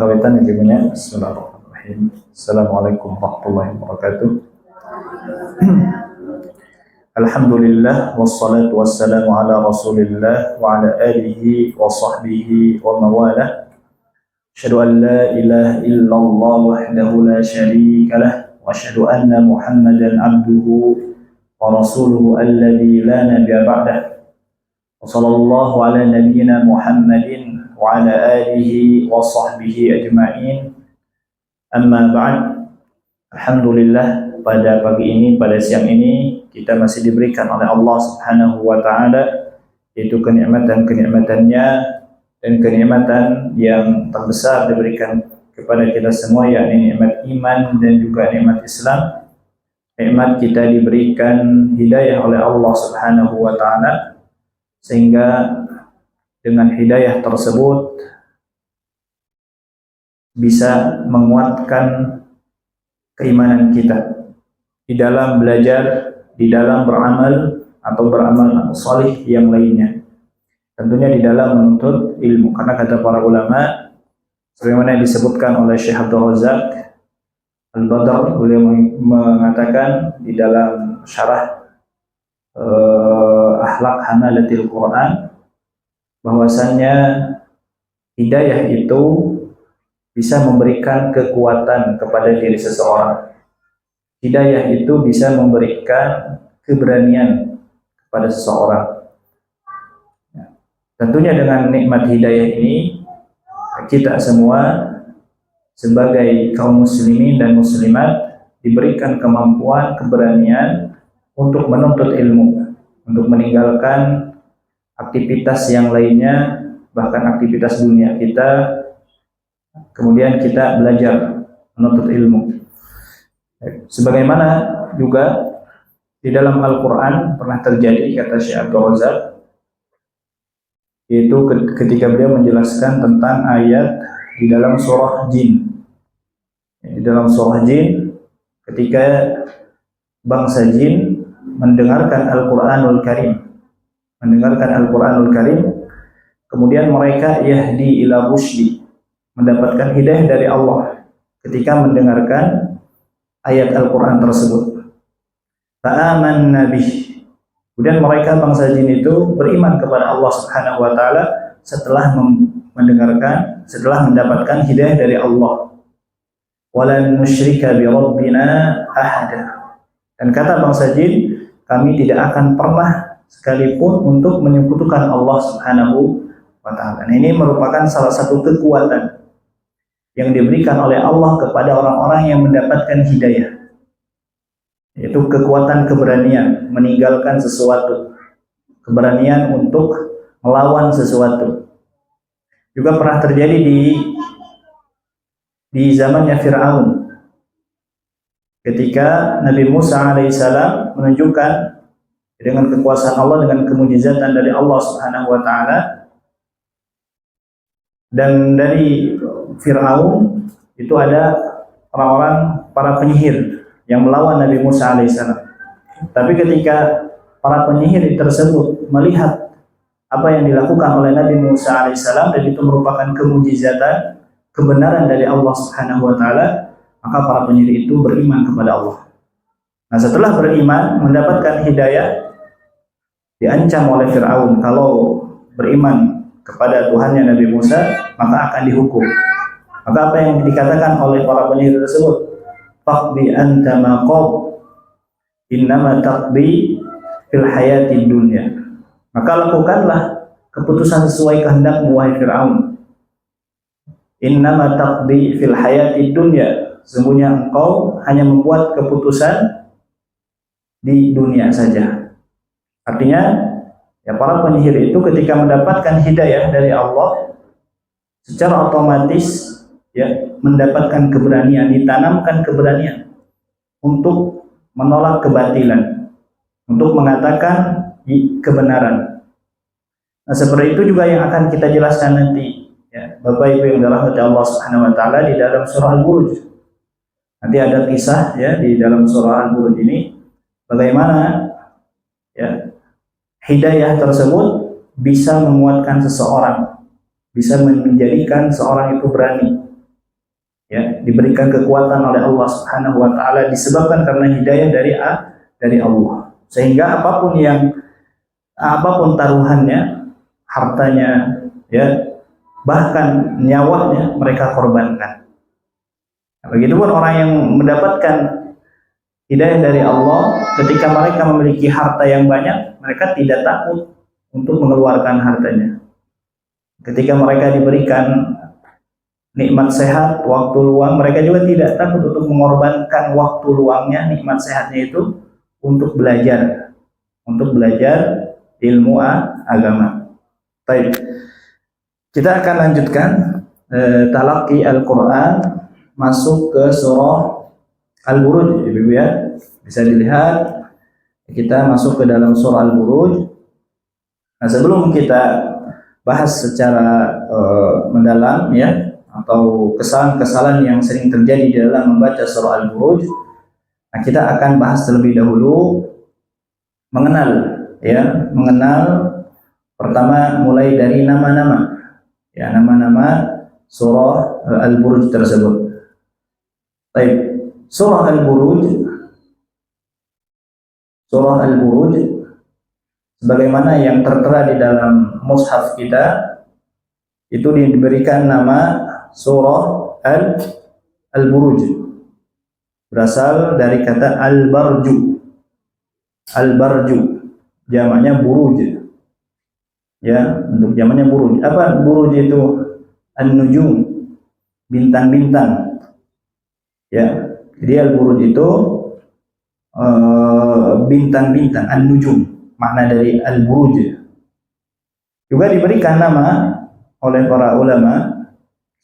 kawitan ilmunya. Bismillahirrahmanirrahim. Assalamualaikum warahmatullahi wabarakatuh. Alhamdulillah wassalatu wassalamu ala Rasulillah wa ala alihi wa sahbihi wa mawalah. Asyhadu an la ilaha illallah wahdahu la syarika lah wa asyhadu anna Muhammadan abduhu wa rasuluhu alladzi la nabiyya ba'dah. Wa sallallahu ala nabiyyina Muhammadin wa ala alihi wa sahbihi ajma'in. Amma ba'd. Alhamdulillah, pada pagi ini, pada siang ini kita masih diberikan oleh Allah Subhanahu wa taala yaitu kenikmatan-kenikmatannya dan kenikmatan yang terbesar diberikan kepada kita semua, yakni nikmat iman dan juga nikmat Islam. Nikmat kita diberikan hidayah oleh Allah Subhanahu wa taala, sehingga dengan hidayah tersebut bisa menguatkan keimanan kita di dalam belajar, di dalam beramal atau beramal salih yang lainnya. Tentunya di dalam menuntut ilmu, karena kata para ulama sebagaimana disebutkan oleh Syekh Abdul Razak Al-Badr, beliau mengatakan di dalam syarah Akhlaq Hamalatil Quran bahwasannya hidayah itu bisa memberikan kekuatan kepada diri seseorang. Hidayah itu bisa memberikan keberanian kepada seseorang. Tentunya dengan nikmat hidayah ini, kita semua sebagai kaum muslimin dan muslimat diberikan kemampuan, keberanian untuk menuntut ilmu, untuk meninggalkan aktivitas yang lainnya, bahkan aktivitas dunia kita, kemudian kita belajar menuntut ilmu. Sebagaimana juga di dalam Al-Quran pernah terjadi, kata Syekh Abdul Razak, yaitu ketika beliau menjelaskan tentang ayat di dalam surah Jin. Di dalam surah Jin, ketika bangsa jin mendengarkan Al-Quranul Karim, kemudian mereka yahdi ila rusydi, mendapatkan hidayah dari Allah ketika mendengarkan ayat Al-Quran tersebut. Fa'amanna bih, kemudian mereka bangsa jin itu beriman kepada Allah Subhanahu wa taala setelah mendengarkan, setelah mendapatkan hidayah dari Allah. Walan nusyrika bi rabbina ahada, dan kata bangsa jin, kami tidak akan pernah sekalipun untuk menyekutukan Allah Subhanahu wa taala. Ini merupakan salah satu kekuatan yang diberikan oleh Allah kepada orang-orang yang mendapatkan hidayah, yaitu kekuatan keberanian meninggalkan sesuatu, keberanian untuk melawan sesuatu. Juga pernah terjadi di zamannya Fir'aun, ketika Nabi Musa alaihissalam menunjukkan dengan kekuasaan Allah, dengan kemujizatan dari Allah Subhanahu wa taala, dan dari Fir'aun itu ada orang-orang, para penyihir yang melawan Nabi Musa alaihissalam. Tapi ketika para penyihir tersebut melihat apa yang dilakukan oleh Nabi Musa alaihissalam, dan itu merupakan kemujizatan, kebenaran dari Allah Subhanahu wa taala, maka para penyihir itu beriman kepada Allah. Nah, setelah beriman, mendapatkan hidayah, diancam oleh Fir'aun kalau beriman kepada Tuhannya Nabi Musa maka akan dihukum. Maka apa yang dikatakan oleh para penyihir tersebut? Faqdi anta ma qad, innama taqdi fil hayatid dunya. Maka lakukanlah keputusan sesuai kehendakmu, wahai Fir'aun. Innama taqdi fil hayatid dunya, sesungguhnya engkau hanya membuat keputusan di dunia saja. Artinya, ya, para penyihir itu ketika mendapatkan hidayah dari Allah, secara otomatis ya mendapatkan keberanian, ditanamkan keberanian untuk menolak kebatilan, untuk mengatakan kebenaran. Nah, seperti itu juga yang akan kita jelaskan nanti, ya, Bapak Ibu yang dirahmati Allah Subhanahu wa taala, di dalam surah Al-Buruj. Nanti ada kisah ya di dalam surah Al-Buruj ini, bagaimana ya hidayah tersebut bisa menguatkan seseorang, bisa menjadikan seorang itu berani ya, diberikan kekuatan oleh Allah Subhanahu wa taala disebabkan karena hidayah dari Allah. Sehingga apapun taruhannya, hartanya, ya, bahkan nyawanya mereka korbankan. Begitupun orang yang mendapatkan hidayah dari Allah, ketika mereka memiliki harta yang banyak, mereka tidak takut untuk mengeluarkan hartanya. Ketika mereka diberikan nikmat sehat, waktu luang, mereka juga tidak takut untuk mengorbankan waktu luangnya, nikmat sehatnya itu untuk belajar ilmu agama. Baik, kita akan lanjutkan talaqi Al-Quran, masuk ke surah Al-Buruj, Ibu ya. Bisa dilihat kita masuk ke dalam surah Al-Buruj. Nah, sebelum kita bahas secara mendalam, ya, atau kesalahan-kesalahan yang sering terjadi di dalam membaca surah Al-Buruj, nah, kita akan bahas terlebih dahulu mengenal pertama mulai dari nama-nama, ya, nama-nama surah Al-Buruj tersebut. Baik, surah Al-Buruj sebagaimana yang tertera di dalam mushaf kita itu diberikan nama surah Al-Buruj, berasal dari kata al-barju, jamaknya buruj, ya, untuk jamaknya buruj. Apa buruj itu? An-nujum, bintang-bintang, ya. Jadi al-buruj itu bintang-bintang, an-nujum, makna dari al-buruj. Juga diberikan nama oleh para ulama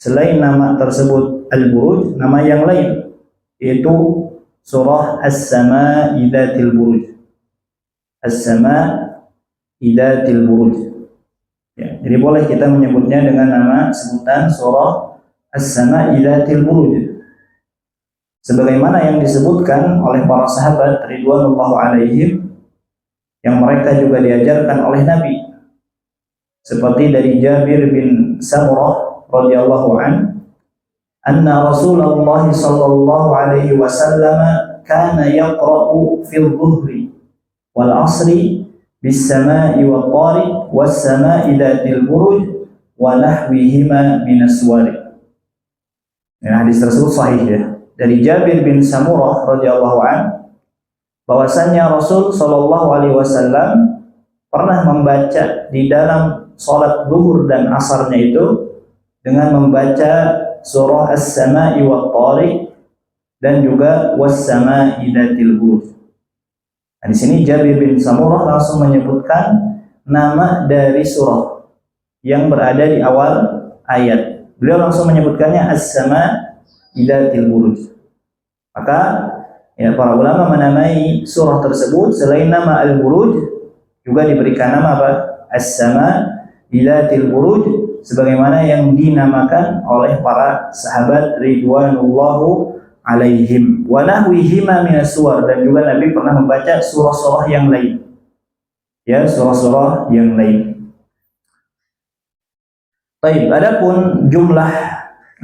selain nama tersebut Al-Buruj, nama yang lain yaitu surah As-Sama'i Dzatil Buruj. As-Sama'i Dzatil Buruj. Ya, jadi boleh kita menyebutnya dengan nama sebutan surah As-Sama'i Dzatil Buruj. Sebagaimana yang disebutkan oleh para sahabat ridwanullahu alaihim, yang mereka juga diajarkan oleh Nabi. Seperti dari Jabir bin Samurah radhiyallahu an, anna Rasulullah sallallahu alaihi wasallam kana yaqra'u fil dhuhri wal 'asri bis sama'i wat tariq was sama'i dzatil buruj wa nahwihima min aswari. Ya, hadis tersebut sahih, ya, dari Jabir bin Samurah radhiyallahu an, bahwasanya Rasul sallallahu alaihi wasallam pernah membaca di dalam salat zuhur dan asarnya itu dengan membaca surah As-Sama'i wat Tariq dan juga Was-Sama'i Dzatil Buruj. Nah, di sini Jabir bin Samurah langsung menyebutkan nama dari surah yang berada di awal ayat. Beliau langsung menyebutkannya As-Sama'i Dzatil Buruj. Maka, ya, para ulama menamai surah tersebut selain nama Al-Buruj juga diberikan nama apa? As-Sama'i Dzatil Buruj, sebagaimana yang dinamakan oleh para sahabat ridwanullahu alaihim. Wa nahwihima minas suwar, dan juga Nabi pernah membaca surah-surah yang lain. Ya, surah-surah yang lain. Baik, adapun jumlah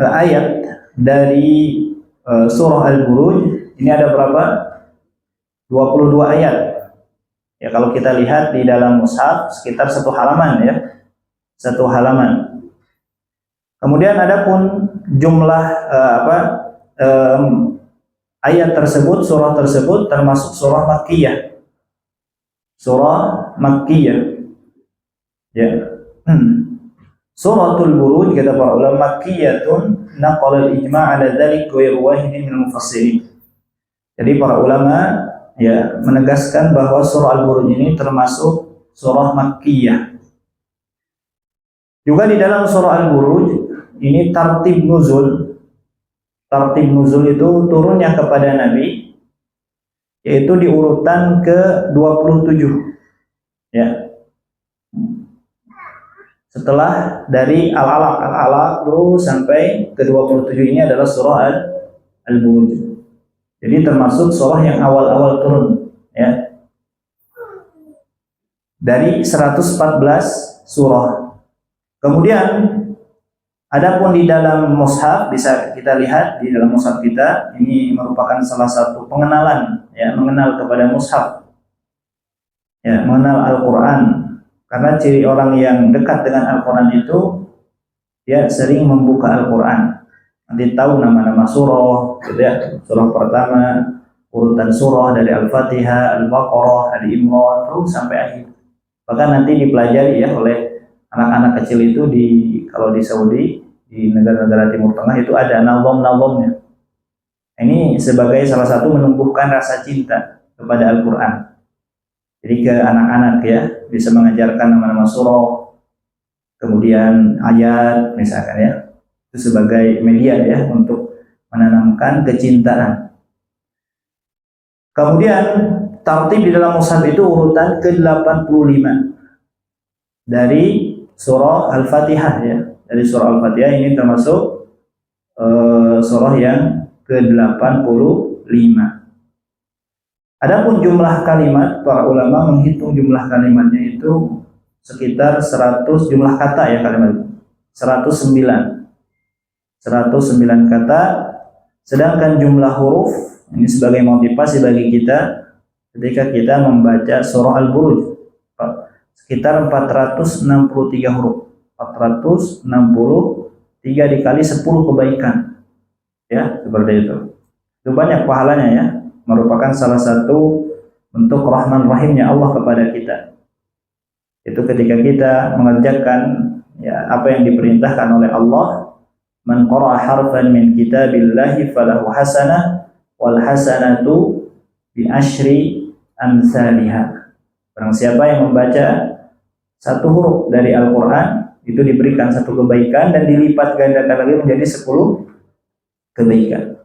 ayat dari surah Al-Buruj ini ada berapa? 22 ayat. Ya, kalau kita lihat di dalam mushaf sekitar satu halaman, ya. Satu halaman. Kemudian adapun jumlah ayat tersebut, surah tersebut termasuk surah Makkiyah. Surah Makkiyah. Ya. Suratul Buruj kata para ulama Makkiyatun naqala al-ijma' ala dzalik ghairu wahidin min mufassirin. Jadi para ulama, ya, menegaskan bahwa surah Al-Buruj ini termasuk surah Makkiyah. Juga di dalam surah Al-Buruj ini tartib nuzul. Tartib nuzul itu turunnya kepada Nabi, yaitu di urutan ke-27. Ya. Setelah dari Al-Alaq terus sampai ke-27 ini adalah surah Al-Buruj. Jadi termasuk surah yang awal-awal turun, ya. Dari 114 surah. Kemudian Adapun di dalam mushaf bisa kita lihat di dalam mushaf kita, ini merupakan salah satu pengenalan, ya, mengenal kepada mushaf, ya, mengenal Al-Quran. Karena ciri orang yang dekat dengan Al-Quran itu dia sering membuka Al-Quran, nanti tahu nama-nama surah, gitu ya, surah pertama, urutan surah dari Al-Fatihah, Al-Baqarah, Ali Imran, terus sampai akhir. Bahkan nanti dipelajari ya oleh anak-anak kecil itu kalau di Saudi, di negara-negara Timur Tengah itu ada nazom-nazomnya. Ini sebagai salah satu menumbuhkan rasa cinta kepada Al-Quran. Jadi ke anak-anak ya, bisa mengajarkan nama-nama surah, kemudian ayat misalkan ya, itu sebagai media ya untuk menanamkan kecintaan. Kemudian tartib di dalam mushaf itu urutan ke-85 dari surah Al-Fatihah ya. Dari surah Al-Fatihah ini termasuk surah yang ke-85. Adapun jumlah kalimat, para ulama menghitung jumlah kalimatnya itu sekitar 100, jumlah kata ya kalimat 109 kata, sedangkan jumlah huruf ini sebagai motivasi bagi kita ketika kita membaca surah Al-Buruj sekitar 463 huruf, 463 dikali 10 kebaikan ya, seperti itu banyak pahalanya ya, merupakan salah satu bentuk rahman rahimnya Allah kepada kita. Itu ketika kita mengerjakan ya apa yang diperintahkan oleh Allah, man qara'a harfan min kitabillahi falahu hasanah wal hasanatu bi asyri amsalihha. Barang siapa yang membaca satu huruf dari Al-Quran itu diberikan satu kebaikan dan dilipat gandakan lagi menjadi 10 kebaikan.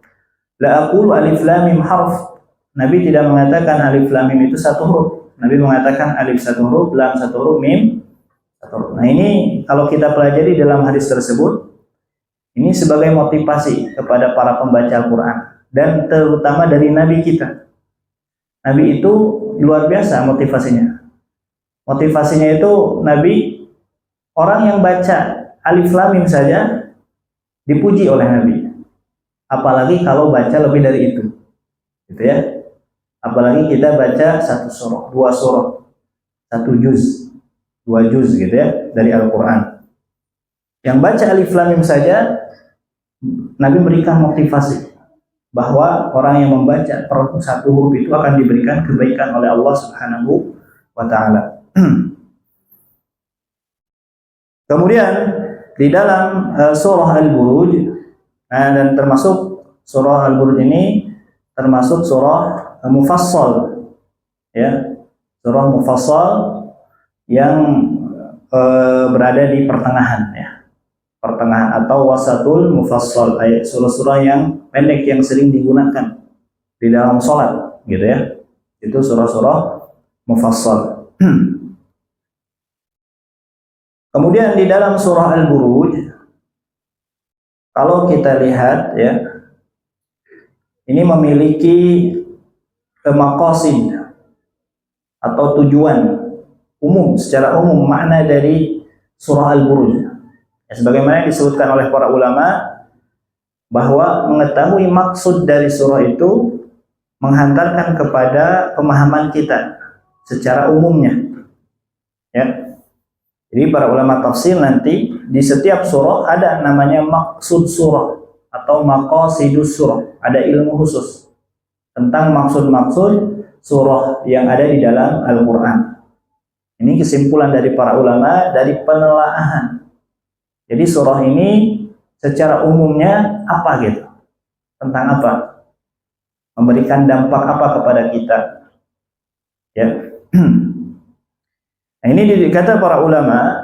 La aqulu alif lam mim harf. Nabi tidak mengatakan alif lam mim itu satu huruf. Nabi mengatakan alif satu huruf, lam satu huruf, mim satu huruf. Nah ini kalau kita pelajari dalam hadis tersebut, ini sebagai motivasi kepada para pembaca Al-Quran dan terutama dari Nabi kita. Nabi itu luar biasa motivasinya. Motivasinya itu Nabi, orang yang baca alif lam mim saja dipuji oleh Nabi. Apalagi kalau baca lebih dari itu. Gitu ya. Apalagi kita baca satu surah, dua surah, satu juz, dua juz gitu ya dari Al-Quran. Yang baca alif lam mim saja Nabi berikan motivasi bahwa orang yang membaca per satu huruf itu akan diberikan kebaikan oleh Allah Subhanahu wa taala. Kemudian di dalam surah Al-Buruj dan termasuk surah Al-Buruj ini termasuk surah mufassal ya, surah mufassal yang berada di pertengahan ya, pertengahan atau wasatul mufassal, ayat surah-surah yang pendek yang sering digunakan di dalam sholat gitu ya, itu surah-surah mufassal. Kemudian di dalam surah Al-Buruj, kalau kita lihat ya, ini memiliki maqasid atau tujuan umum, secara umum makna dari surah Al-Buruj. Ya, sebagaimana disebutkan oleh para ulama bahwa mengetahui maksud dari surah itu menghantarkan kepada pemahaman kita secara umumnya. Ya. Jadi para ulama tafsir nanti di setiap surah ada namanya maksud surah atau maqasidus surah. Ada ilmu khusus tentang maksud-maksud surah yang ada di dalam Al-Quran. Ini kesimpulan dari para ulama dari penelaahan. Jadi surah ini secara umumnya apa gitu? Tentang apa? Memberikan dampak apa kepada kita? Ya. Nah, ini kata para ulama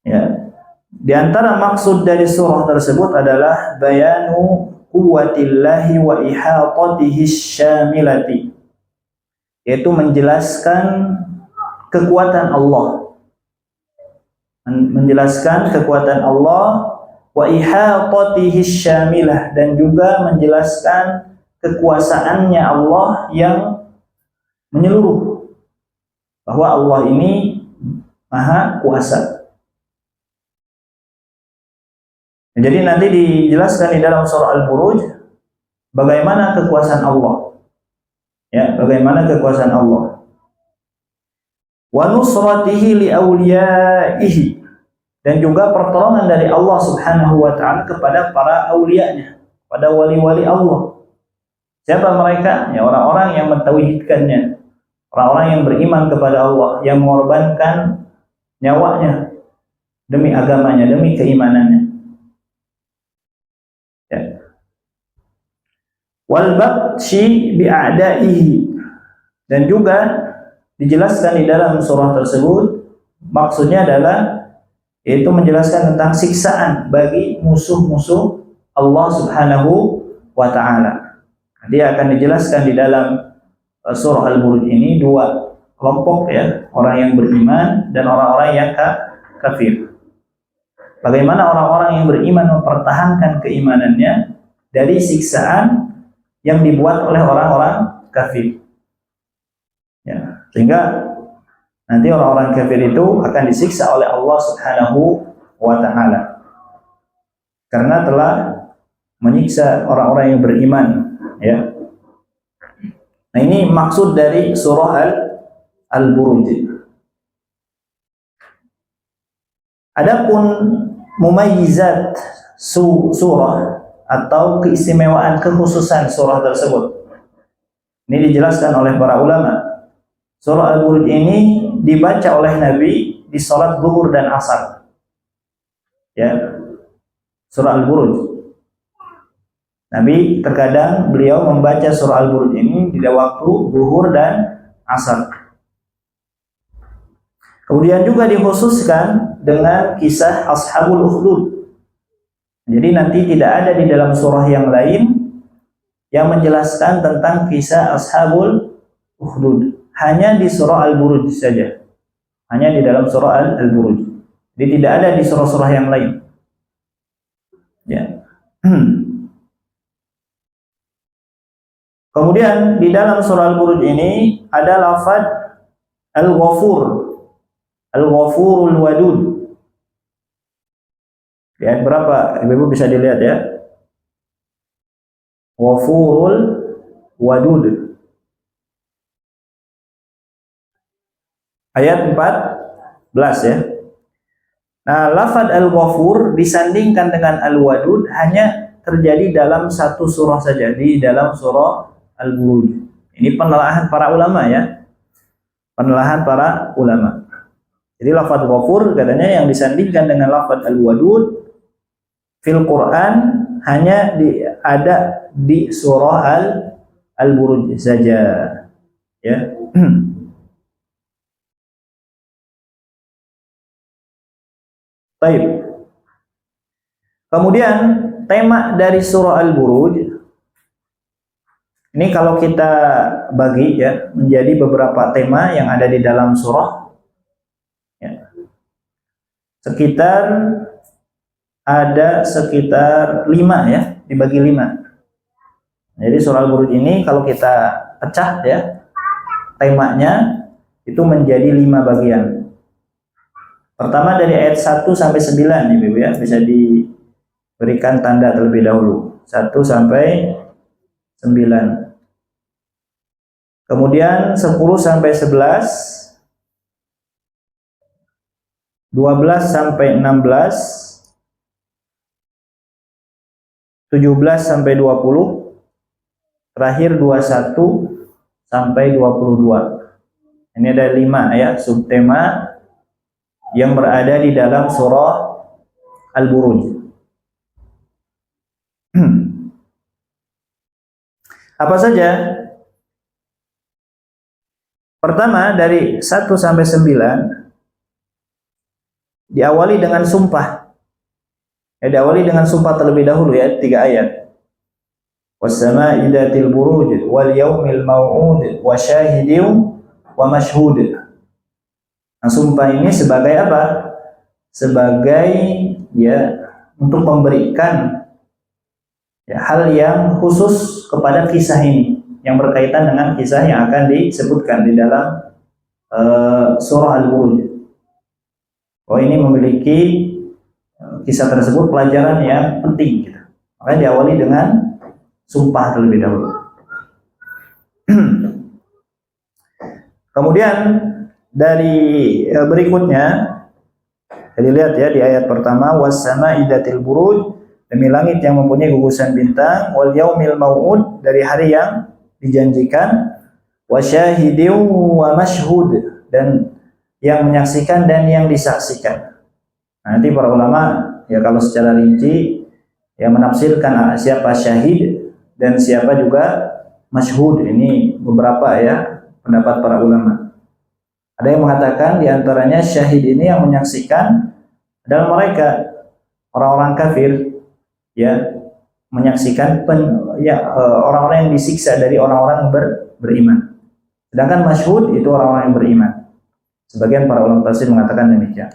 ya, di antara maksud dari surah tersebut adalah bayanu quwwatillahi wa ihatatihi syamilati, yaitu menjelaskan kekuatan Allah, menjelaskan kekuatan Allah, wa ihatatihi syamilah, dan juga menjelaskan kekuasaannya Allah yang menyeluruh, bahwa Allah ini maha kuasa. Jadi nanti dijelaskan di dalam surah Al-Buruj bagaimana kekuasaan Allah. Ya, bagaimana kekuasaan Allah. Wa nusratihi li awliyaihi, dan juga pertolongan dari Allah Subhanahu wa taala kepada para aulianya, pada wali-wali Allah. Siapa mereka? Ya, orang-orang yang mentauhidkannya, orang-orang yang beriman kepada Allah, yang mengorbankan nyawanya demi agamanya, demi keimanannya. Ya. Wal batshi bi'a'da'ihi, dan juga dijelaskan di dalam surah tersebut, maksudnya adalah yaitu menjelaskan tentang siksaan bagi musuh-musuh Allah Subhanahu wa taala. Dia akan dijelaskan di dalam surah Al-Buruj ini dua kelompok, ya, orang yang beriman dan orang-orang yang kafir. Bagaimana orang-orang yang beriman mempertahankan keimanannya dari siksaan yang dibuat oleh orang-orang kafir. Ya, sehingga nanti orang-orang kafir itu akan disiksa oleh Allah Subhanahu wa taala karena telah menyiksa orang-orang yang beriman, ya. Nah, ini maksud dari surah Al-Buruj. Adapun mumayyizat surah atau keistimewaan, kekhususan surah tersebut, ini dijelaskan oleh para ulama. Surah Al-Buruj ini dibaca oleh Nabi di salat zuhur dan asar. Ya. Surah Al-Buruj. Nabi terkadang beliau membaca surah Al-Buruj ini di waktu zuhur dan asar. Kemudian juga dikhususkan dengan kisah Ashabul Ukhdud. Jadi nanti tidak ada di dalam surah yang lain yang menjelaskan tentang kisah Ashabul Ukhdud. Hanya di surah Al-Buruj saja. Hanya di dalam surah Al-Buruj. Jadi tidak ada di surah-surah yang lain. Ya. Kemudian di dalam surah Al-Buruj ini ada lafaz Al-Ghafur. Al-Ghafurul Wadud. Di ayat berapa? Ibu bisa dilihat, ya. Ghafurul Wadud. Ayat 14, ya. Nah, lafaz Al-Ghafur disandingkan dengan Al-Wadud hanya terjadi dalam satu surah saja, di dalam surah Al-Buruj. Ini penelaahan para ulama, ya. Penelaahan para ulama. Jadi lafaz Ghafur katanya yang disandingkan dengan lafaz Al-Wadud fil Quran hanya ada di surah Al-Buruj saja, ya. Baik. Kemudian tema dari surah Al-Buruj ini kalau kita bagi, ya, menjadi beberapa tema yang ada di dalam surah, ya. Sekitar 5, ya, dibagi 5. Jadi surah Al-Buruj ini kalau kita pecah, ya, temanya itu menjadi 5 bagian. Pertama dari ayat 1 sampai 9, Ibu, ya, bisa diberikan tanda terlebih dahulu. 1 sampai 9. Kemudian 10 sampai 11, 12 sampai 16, 17 sampai 20, terakhir 21 sampai 22. Ini ada 5, ya, subtema yang berada di dalam surah Al-Buruj. Apa saja? Pertama dari 1 sampai 9 diawali dengan sumpah. Ya, diawali dengan sumpah terlebih dahulu, ya, 3 ayat. Was-sama'i dzatil buruj wal yaumil mau'ud wa syahidin wa mashhud. Nah, sumpah ini sebagai apa? Sebagai, ya, untuk memberikan, ya, hal yang khusus kepada kisah ini, yang berkaitan dengan kisah yang akan disebutkan di dalam surah Al-Buruj. Oh, ini memiliki kisah tersebut pelajaran yang penting gitu. Makanya diawali dengan sumpah terlebih dahulu. Kemudian dari berikutnya, jadi lihat ya di ayat pertama, was-sama'i dzatil buruj, demi langit yang mempunyai gugusan bintang, wal yaumil mau'ud, dari hari yang dijanjikan, wasyahidin wa mashhud, dan yang menyaksikan dan yang disaksikan. Nah, nanti para ulama ya kalau secara rinci yang menafsirkan siapa syahid dan siapa juga mashhud. Ini beberapa ya pendapat para ulama. Ada yang mengatakan diantaranya syahid ini yang menyaksikan adalah mereka orang-orang kafir, ya, menyaksikan orang-orang yang disiksa dari orang-orang beriman. Sedangkan mashhud itu orang-orang yang beriman. Sebagian para ulama tafsir mengatakan demikian.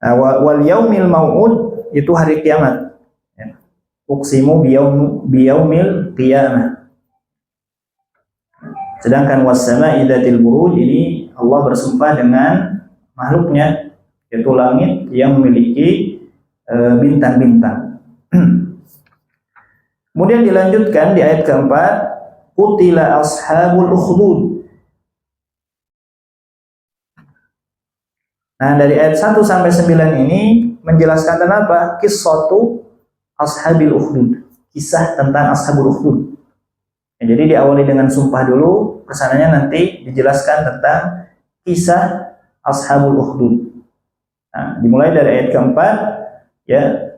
Wal yaumil mau'ud itu hari kiamat. Uqsimu biyaumil qiyamah. Sedangkan was-sama'i dzatil buruj ini Allah bersumpah dengan makhluknya, yaitu langit yang memiliki bintang-bintang. Kemudian dilanjutkan di ayat keempat, qutila ashabul ukhdud. Nah, dari ayat 1 sampai 9 ini menjelaskan tentang apa? Qissatu ashabil ukhdud. Kisah tentang ashabul ukhdud. Ya, jadi diawali dengan sumpah dulu, kesananya nanti dijelaskan tentang kisah ashabul ukhdud. Nah, dimulai dari ayat keempat, ya,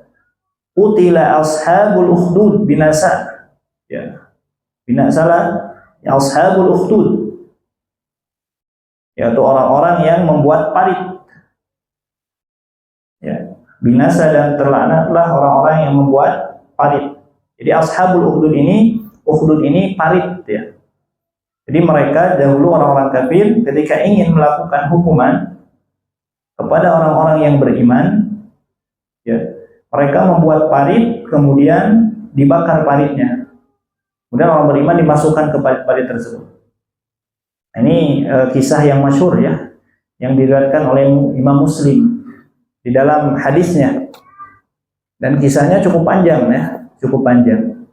qutila ashabul ukhdud, binasa. Ya. Binasalah ya ashabul ukhdud, yaitu orang-orang yang membuat parit. Ya, binasa dan terlaknatlah orang-orang yang membuat parit. Jadi ashabul ukhdud ini parit ya. Jadi mereka dahulu orang-orang kafir ketika ingin melakukan hukuman kepada orang-orang yang beriman, ya, mereka membuat parit kemudian dibakar paritnya. Kemudian orang beriman dimasukkan ke parit-parit tersebut. Nah, ini kisah yang masyhur ya, yang diriwayatkan oleh Imam Muslim di dalam hadisnya. Dan kisahnya cukup panjang ya, cukup panjang.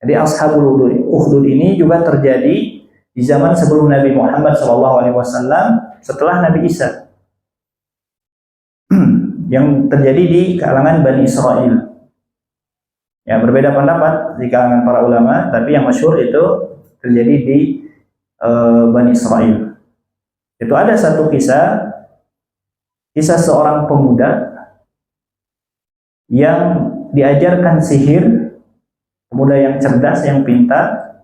Jadi ashabul ukhdud ini juga terjadi di zaman sebelum Nabi Muhammad SAW, setelah Nabi Isa. Yang terjadi di kalangan Bani Israel. Ya, berbeda pendapat di kalangan para ulama, tapi yang masyhur itu terjadi di Bani Israel. Itu ada satu kisah seorang pemuda yang diajarkan sihir, pemuda yang cerdas, yang pintar.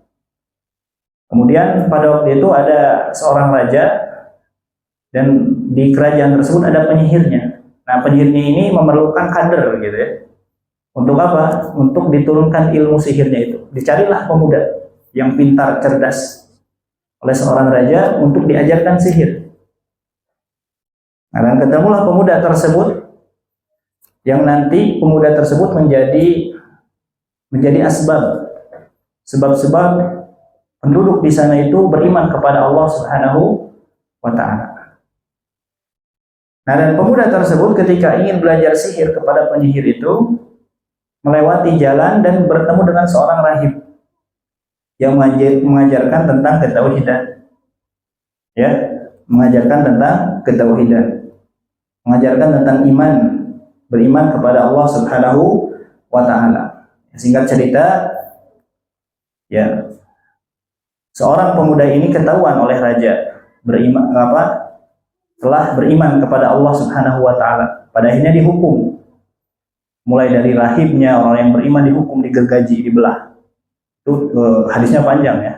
Kemudian pada waktu itu ada seorang raja dan di kerajaan tersebut ada penyihirnya. Nah, penyihirnya ini memerlukan kader gitu ya. Untuk apa? Untuk diturunkan ilmu sihirnya itu. Dicarilah pemuda yang pintar, cerdas oleh seorang raja untuk diajarkan sihir. Nah, dan ketemulah pemuda tersebut yang nanti pemuda tersebut menjadi sebab-sebab penduduk di sana itu beriman kepada Allah Subhanahu wa Ta'ala. Nah, dan pemuda tersebut ketika ingin belajar sihir kepada penyihir itu melewati jalan dan bertemu dengan seorang rahib yang mengajarkan tentang ketauhidan. Ya, mengajarkan tentang ketauhidan. Mengajarkan tentang iman, beriman kepada Allah Subhanahu wa Ta'ala. Singkat cerita, ya, seorang pemuda ini ketahuan oleh raja telah beriman kepada Allah Subhanahu wa Ta'ala. Pada akhirnya dihukum. Mulai dari rahibnya, orang yang beriman dihukum, digergaji, dibelah. Itu hadisnya panjang ya.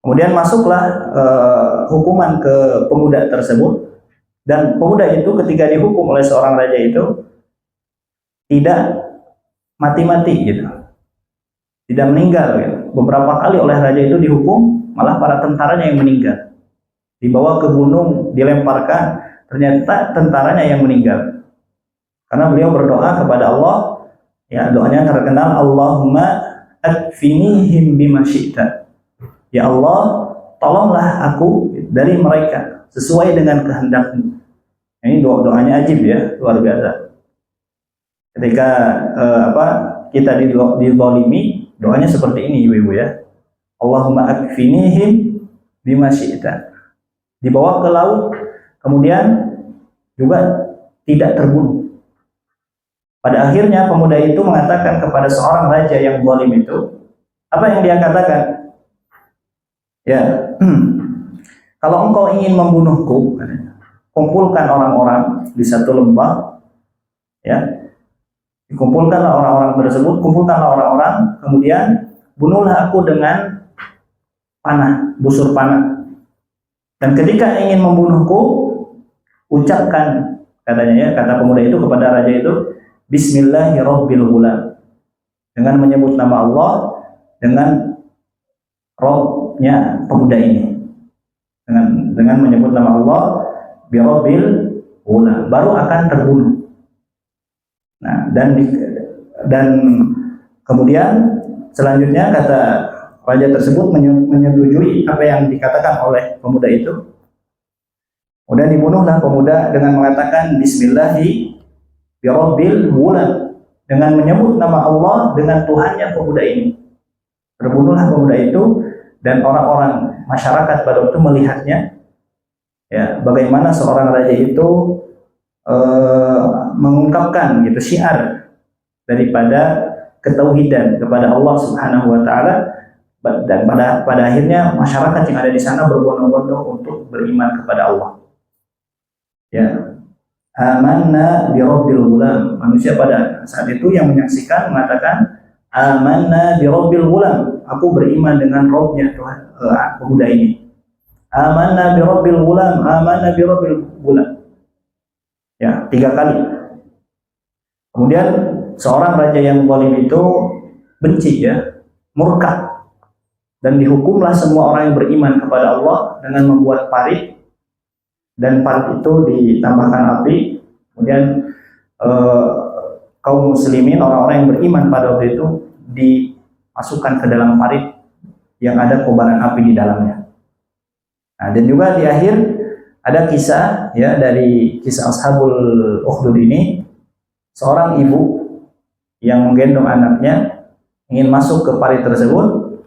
Kemudian masuklah hukuman ke pemuda tersebut, dan pemuda itu ketika dihukum oleh seorang raja itu tidak mati-mati gitu, tidak meninggal gitu. Beberapa kali oleh raja itu dihukum, malah para tentaranya yang meninggal, dibawa ke gunung, dilemparkan, ternyata tentaranya yang meninggal. Karena beliau berdoa kepada Allah, ya, doanya terkenal, Allahumma akfinihim bima syi'ta. Ya Allah, tolonglah aku dari mereka sesuai dengan kehendak-Mu. Ini doanya ajib ya, luar biasa. Ketika kita dizalimi, doanya seperti ini ibu-ibu ya. Allahumma akfinihim bima syi'ta. Dibawa ke laut, kemudian juga tidak terbunuh. Pada akhirnya pemuda itu mengatakan kepada seorang raja yang zalim itu, apa yang dia katakan? Ya, kalau engkau ingin membunuhku, kumpulkan orang-orang di satu lembah, ya, dikumpulkanlah orang-orang tersebut, kumpulkanlah orang-orang, kemudian bunuhlah aku dengan panah, busur panah. Dan ketika ingin membunuhku, ucapkan, katanya ya, kata pemuda itu kepada raja itu, Bismillahirrahmanirrahim, dengan menyebut nama Allah, dengan Robnya pemuda ini, dengan menyebut nama Allah, birabbil ghulam, baru akan terbunuh. Nah, dan kemudian selanjutnya kata raja tersebut menyetujui apa yang dikatakan oleh pemuda itu. Kemudian dibunuhlah pemuda dengan mengatakan Bismillahi birabbil ghulam, dengan menyebut nama Allah, dengan Tuhannya pemuda ini. Terbunuhlah pemuda itu, dan orang-orang masyarakat pada waktu melihatnya, ya, bagaimana seorang raja itu mengungkapkan gitu syiar daripada ketauhidan kepada Allah Subhanahu wa taala, dan pada akhirnya masyarakat yang ada di sana berbondong-bondong untuk beriman kepada Allah. Ya. Amanna bi rabbil ghulam. Manusia pada saat itu yang menyaksikan mengatakan amanna bi rabbil ghulam. Aku beriman dengan Rabbnya Tuhan pemuda ini. Amanna bi rabbil ghulam, amanna bi rabbil ghulam. Ya, 3 kali. Kemudian seorang raja yang zalim itu benci ya, murka, dan dihukumlah semua orang yang beriman kepada Allah dengan membuat parit, dan parit itu ditambahkan api. Kemudian kaum muslimin, orang-orang yang beriman pada waktu itu, dimasukkan ke dalam parit yang ada kobaran api di dalamnya. Nah, dan juga di akhir ada kisah ya, dari kisah Ashabul Ukhdud ini, seorang ibu yang menggendong anaknya ingin masuk ke parit tersebut,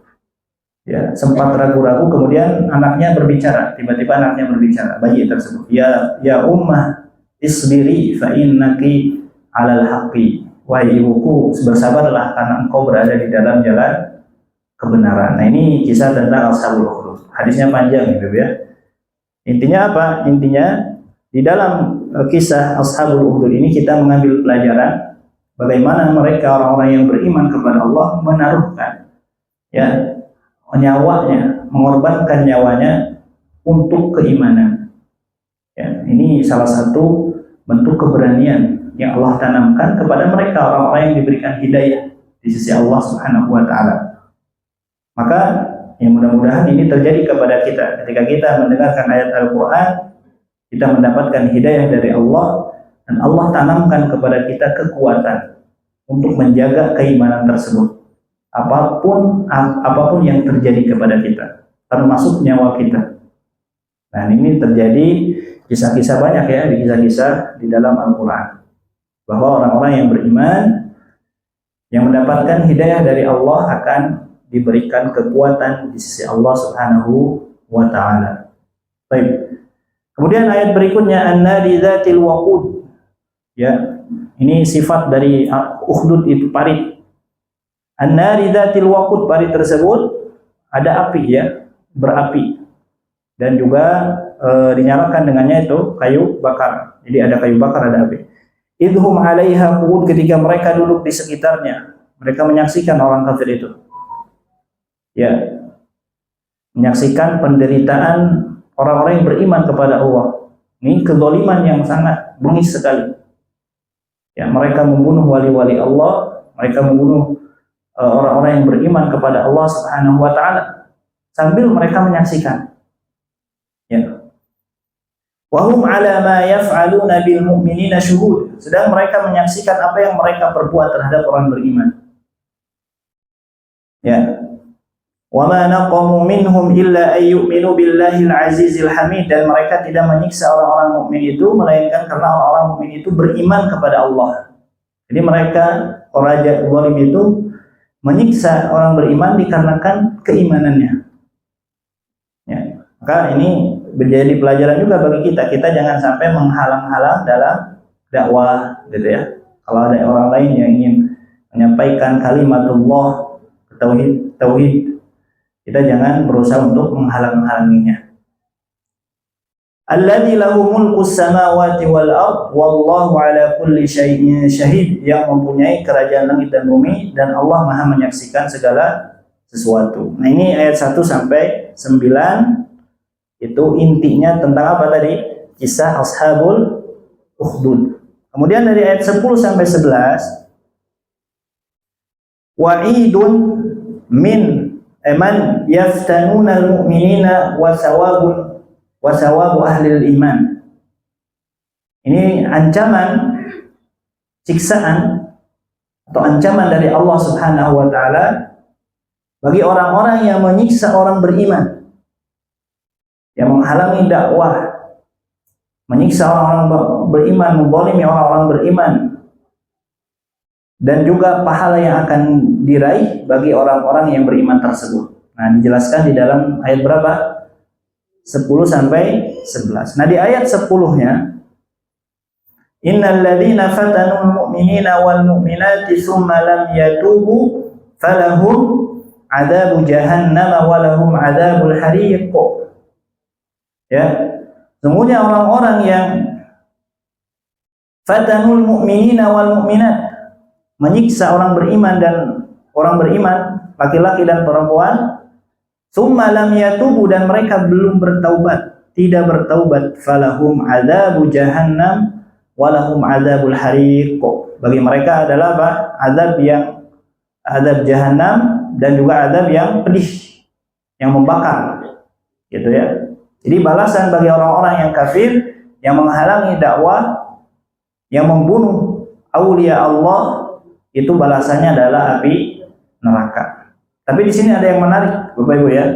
ya, sempat ragu-ragu, kemudian anaknya berbicara, tiba-tiba anaknya berbicara, bayi tersebut, ya ummah isbiri fa innaki alal haqqi, wahai ibuku, bersabarlah karena engkau berada di dalam jalan kebenaran. Nah, ini kisah tentang Ashabul Ukhdud. Hadisnya panjang gitu ya. Intinya apa? Intinya di dalam kisah Ashabul Ukhdud ini kita mengambil pelajaran bagaimana mereka orang-orang yang beriman kepada Allah menaruhkan ya nyawanya, mengorbankan nyawanya untuk keimanan. Ya, ini salah satu bentuk keberanian yang Allah tanamkan kepada mereka, orang-orang yang diberikan hidayah di sisi Allah Subhanahu wa taala. Maka yang mudah-mudahan ini terjadi kepada kita ketika kita mendengarkan ayat Al-Qur'an, kita mendapatkan hidayah dari Allah, dan Allah tanamkan kepada kita kekuatan untuk menjaga keimanan tersebut. Apapun yang terjadi kepada kita, termasuk nyawa kita. Nah, ini terjadi kisah-kisah banyak ya, di kisah-kisah di dalam Al-Quran, bahwa orang-orang yang beriman yang mendapatkan hidayah dari Allah akan diberikan kekuatan di sisi Allah Subhanahu wa taala. Baik. Kemudian ayat berikutnya, an-nari dzatil waqud. Ya, ini sifat dari ukhdud itu parit. An-nari dzatil waqud, parit tersebut ada api ya, berapi. Dan juga dinyalakan dengannya itu kayu bakar. Jadi ada kayu bakar, ada api. Idhum 'alaiha qu'ud, ketika mereka duduk di sekitarnya, mereka menyaksikan orang kafir itu. Ya, menyaksikan penderitaan orang-orang yang beriman kepada Allah. Ini kezaliman yang sangat bengis sekali. Ya, mereka membunuh wali-wali Allah, mereka membunuh orang-orang yang beriman kepada Allah Subhanahu wa taala sambil mereka menyaksikan. Ya. Wa hum 'ala ma yaf'aluna bil mu'minina syuhud. Sedang mereka menyaksikan apa yang mereka perbuat terhadap orang beriman. Ya. Wa ma naqamu minhum illa ay yu'minu billahil azizil hamid, dan mereka tidak menyiksa orang-orang mukmin itu melainkan karena orang-orang mukmin itu beriman kepada Allah. Jadi mereka orang zalim itu menyiksa orang beriman dikarenakan keimanannya. Ya, maka ini menjadi pelajaran juga bagi kita. Kita jangan sampai menghalang-halang dalam dakwah, gitu ya. Kalau ada orang lain yang ingin menyampaikan kalimatullah, tauhid, kita jangan berusaha untuk menghalang-halanginya. Alladzi lahu mulkus samawati wal ard wallahu ala kulli syai'in syahid, yang mempunyai kerajaan langit dan bumi dan Allah Maha menyaksikan segala sesuatu. Nah, ini ayat 1 sampai 9 itu intinya tentang apa tadi? Kisah Ashabul Ukhdud. Kemudian dari ayat 10 sampai 11 wa'idun min man yaftanuna al-mu'minina wa sawabu ahlil iman. Ini ancaman, siksaan atau ancaman dari Allah Subhanahu wa taala bagi orang-orang yang menyiksa orang beriman, yang menghalangi dakwah, menyiksa orang-orang beriman, menzalimi orang-orang beriman, dan juga pahala yang akan diraih bagi orang-orang yang beriman tersebut. Nah, dijelaskan di dalam ayat berapa? 10 sampai 11. Nah, di ayat 10-nya, innal ladzina fatanul mu'minina wal mu'minati tsumma lam yatubu falahum adzabu jahannam wa lahum adzabul hariq. Ya, sesungguhnya orang-orang yang fatanul mu'minina wal mu'minat, menyiksa orang beriman dan orang beriman, laki-laki dan perempuan, tsumma lam yatubu, dan mereka belum bertaubat, tidak bertaubat, falahum adzabu jahannam wa lahum adzabul hariq. Bagi mereka adalah apa? Azab jahannam dan juga azab yang pedih, yang membakar, gitu ya. Jadi balasan bagi orang-orang yang kafir, yang menghalangi dakwah, yang membunuh aulia Allah, itu balasannya adalah api neraka. Tapi di sini ada yang menarik, Bapak Ibu ya,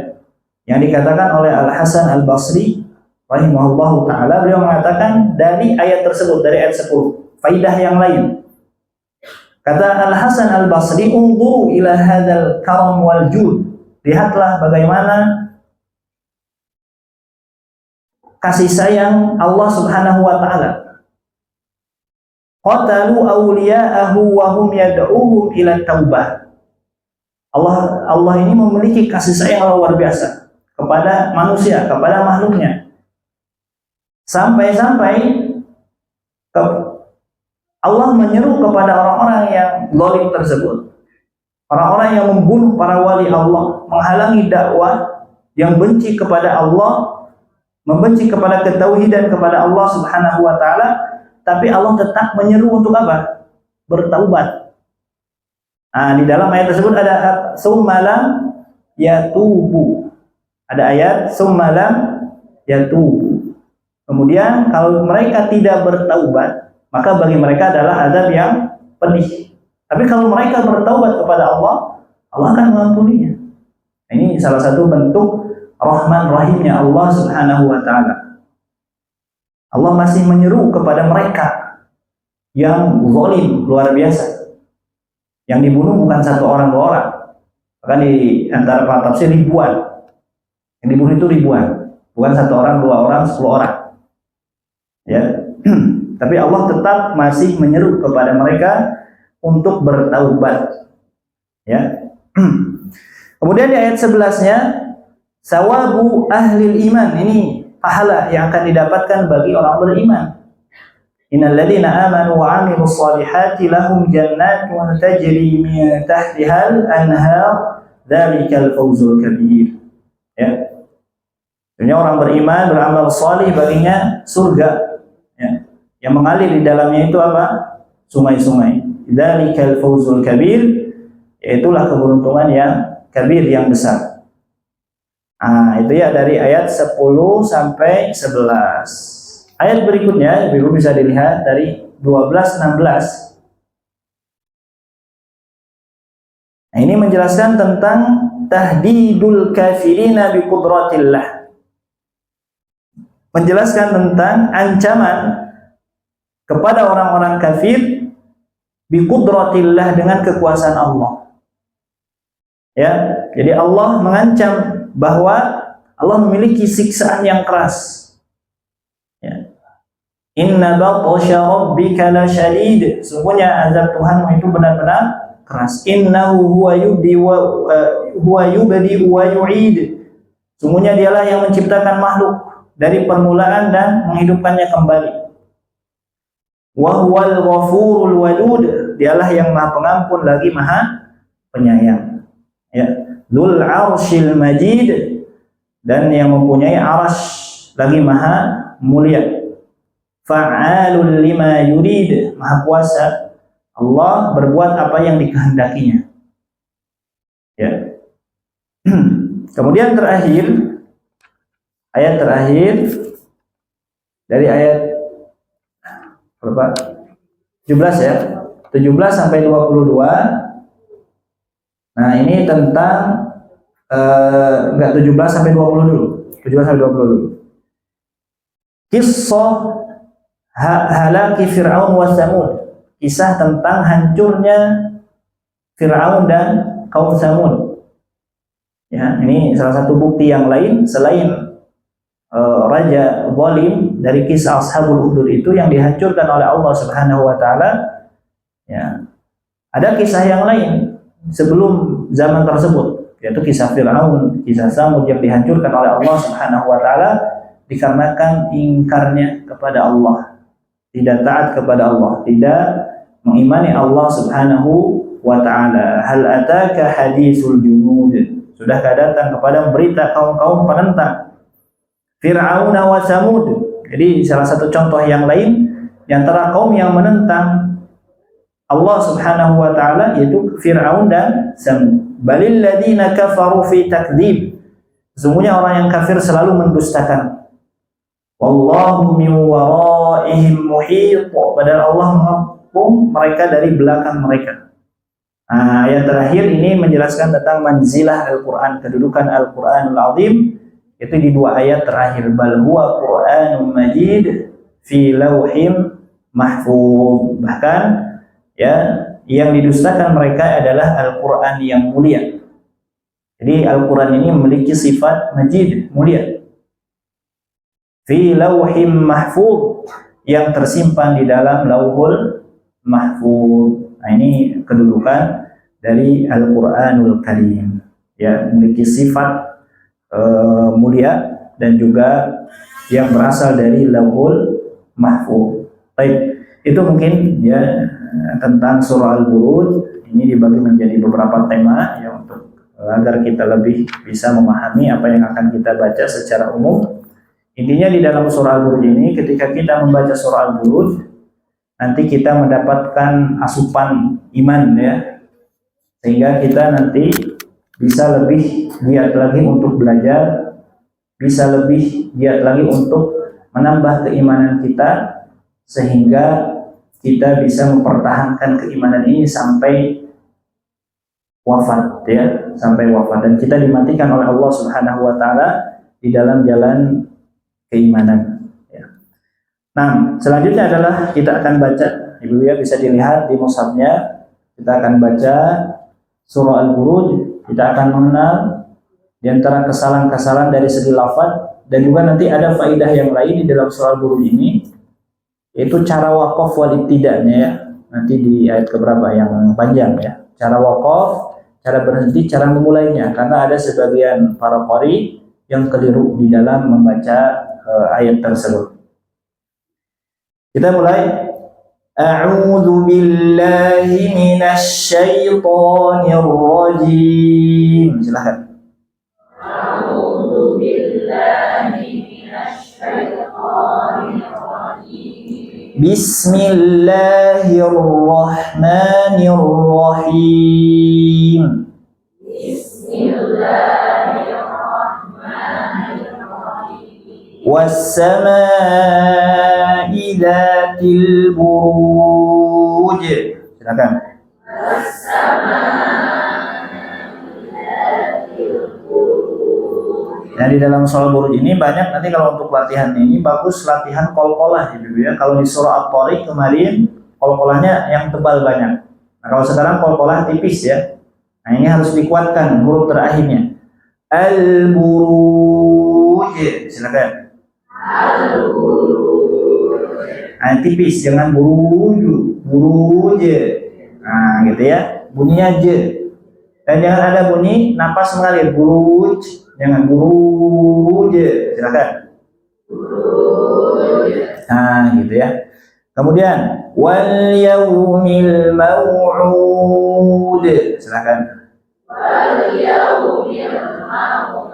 yang dikatakan oleh Al Hasan Al Basri rahimahullahu taala. Beliau mengatakan dari ayat tersebut, dari ayat 10, faidah yang lain. Kata Al Hasan Al Basri, "Unzuru ila hadzal karam wal jud." Lihatlah bagaimana kasih sayang Allah Subhanahu wa taala. Qatalu awliya'ahu wa hum yad'uhum ila taubah. Allah ini memiliki kasih sayang yang luar biasa kepada manusia, kepada makhluknya. Sampai-sampai Allah menyeru kepada orang-orang yang zalim tersebut, orang-orang yang membunuh para wali Allah, menghalangi dakwah, yang benci kepada Allah, membenci kepada ketauhidan kepada Allah Subhanahu wa taala, tapi Allah tetap menyeru untuk apa? Bertaubat. Nah, di dalam ayat tersebut ada summalam yatubu. Ada ayat summalam yatubu. Kemudian kalau mereka tidak bertaubat, maka bagi mereka adalah azab yang pedih. Tapi kalau mereka bertaubat kepada Allah, Allah akan mengampuninya. Ini salah satu bentuk Rahman Rahimnya Allah Subhanahu wa taala. Allah masih menyeru kepada mereka yang zalim luar biasa. Yang dibunuh bukan satu orang, dua orang. Bahkan di antara para tafsir ribuan. Yang dibunuh itu ribuan. Bukan satu orang, dua orang, 10 orang. Ya. Tapi Allah tetap masih menyeru kepada mereka untuk bertaubat. Ya. Kemudian di ayat 11-nya, sawabu ahlil iman, ini pahala yang akan didapatkan bagi orang beriman. Innal ladzina amanu wa 'amilus shalihati lahum jannatun tajri min tahtihal anhar dzalikal fawzul kabir. Ya. Sebenarnya orang beriman beramal salih baginya surga, ya. Yang mengalir di dalamnya itu apa? Sungai-sungai. Dzalikal fawzul kabir, yaitulah keberuntungan yang kabir, yang besar. Nah, itu ya dari ayat 10 sampai 11. Ayat berikutnya Ibu bisa dilihat dari 12-16. Nah, ini menjelaskan tentang tahdidul kafirina bi qudratillah. Menjelaskan tentang ancaman kepada orang-orang kafir bi qudratillah, dengan kekuasaan Allah. Ya, jadi Allah mengancam bahwa Allah memiliki siksaan yang keras. Ya. Inna batsha rabbika lasyadid. Sesungguhnya azab Tuhanmu itu benar-benar keras. Innahu huwa yubdi wa yu'id. Sesungguhnya dialah yang menciptakan makhluk dari permulaan dan menghidupkannya kembali. Wa huwal ghafurul wadud. Dialah yang Maha Pengampun lagi Maha Penyayang. Ya, Dzul 'Arsyil Majid, dan yang mempunyai arsy lagi Maha Mulia. Fa'alul lima yurid, Maha Kuasa. Allah berbuat apa yang dikehendakinya. Ya. Kemudian terakhir, ayat terakhir dari ayat berapa? 17 ya. 17 sampai 22. Nah, ini tentang 17 sampai 20 dulu. 17 sampai 20 dulu. Kisah halaki Fir'aun wa Tsamud. Kisah tentang hancurnya Fir'aun dan kaum Tsamud. Ya, ini salah satu bukti yang lain selain raja zalim dari kisah Ashabul Ukhdud itu yang dihancurkan oleh Allah Subhanahu wa taala. Ya. Ada kisah yang lain sebelum zaman tersebut, yaitu kisah Fir'aun, kisah Tsamud yang dihancurkan oleh Allah Subhanahu wa taala dikarenakan ingkarnya kepada Allah, tidak taat kepada Allah, tidak mengimani Allah Subhanahu wa taala. Hal ataka haditsul junud. Sudahkah datang kepada berita kaum-kaum penentang Fir'aun wa Tsamud. Jadi salah satu contoh yang lain di antara kaum yang menentang Allah Subhanahu wa taala yaitu Fir'aun dan Tsamud. Balil ladzina kafaru fi takdzib. Sesungguhnya orang yang kafir selalu mendustakan. Wallahu min waraihim muhit. Padahal Allah mengepung mereka dari belakang mereka. Nah, ayat terakhir ini menjelaskan tentang manzilah Al-Qur'an, kedudukan Al-Qur'anul Azim, itu di dua ayat terakhir. Bal huwa Qur'anun Majid fi lauhim mahfuz. Bahkan ya, yang didustakan mereka adalah Al-Quran yang mulia. Jadi Al-Quran ini memiliki sifat majid, mulia. Fi lauhim mahfuz, yang tersimpan di dalam lauhul mahfuz. Nah, ini kedudukan dari Al-Quranul Karim. Ya, memiliki sifat mulia dan juga yang berasal dari lauhul mahfuz. Baik, itu mungkin ya tentang surah Al-Buruj. Ini dibagi menjadi beberapa tema ya, untuk agar kita lebih bisa memahami apa yang akan kita baca secara umum. Intinya di dalam surah Al-Buruj ini, ketika kita membaca surah Al-Buruj, nanti kita mendapatkan asupan iman ya, sehingga kita nanti bisa lebih giat lagi untuk belajar, bisa lebih giat lagi untuk menambah keimanan kita, sehingga kita bisa mempertahankan keimanan ini sampai wafat ya, sampai wafat, dan kita dimatikan oleh Allah Subhanahu wa taala di dalam jalan keimanan ya. Nah, selanjutnya adalah kita akan baca, Ibu ya bisa dilihat di mushafnya, kita akan baca surah Al-Buruj. Kita akan mengenal di antara kesalahan-kesalahan dari segi lafaz, dan juga nanti ada faidah yang lain di dalam surah Al-Buruj ini, yaitu cara wakaf wal ibtida'nya ya. Nanti di ayat keberapa yang panjang ya. Cara wakaf, cara berhenti, cara memulainya, karena ada sebagian para qari yang keliru di dalam membaca ayat tersebut. Kita mulai. A'udzu billahi minasy syaithanir rajim. Silakan. A'udzu billahi minasy syaithanir rajim. Bismillahirrahmanirrahim. Bismillahirrahmanirrahim. Was-samaa'i dzatil buruj. Silakan. Was-samaa'i Nah, di dalam surah Buruj ini banyak, nanti kalau untuk latihan ini bagus latihan qalqalah ya. Kalau di surah At-Tariq kemarin qalqalahnya yang tebal banyak. Nah, kalau sekarang qalqalah tipis ya. Nah, ini harus dikuatkan huruf terakhirnya. Al-Buruj. Silakan. Nah, tipis, jangan buruju, buruj. Nah, gitu ya. Bunyinya j. Dan jangan ada bunyi napas mengalir, buruj. Jangan buruj. Silakan. Nah, gitu ya. Kemudian wal yaumil mau'ud. Silakan. Wal yaumil mau'ud.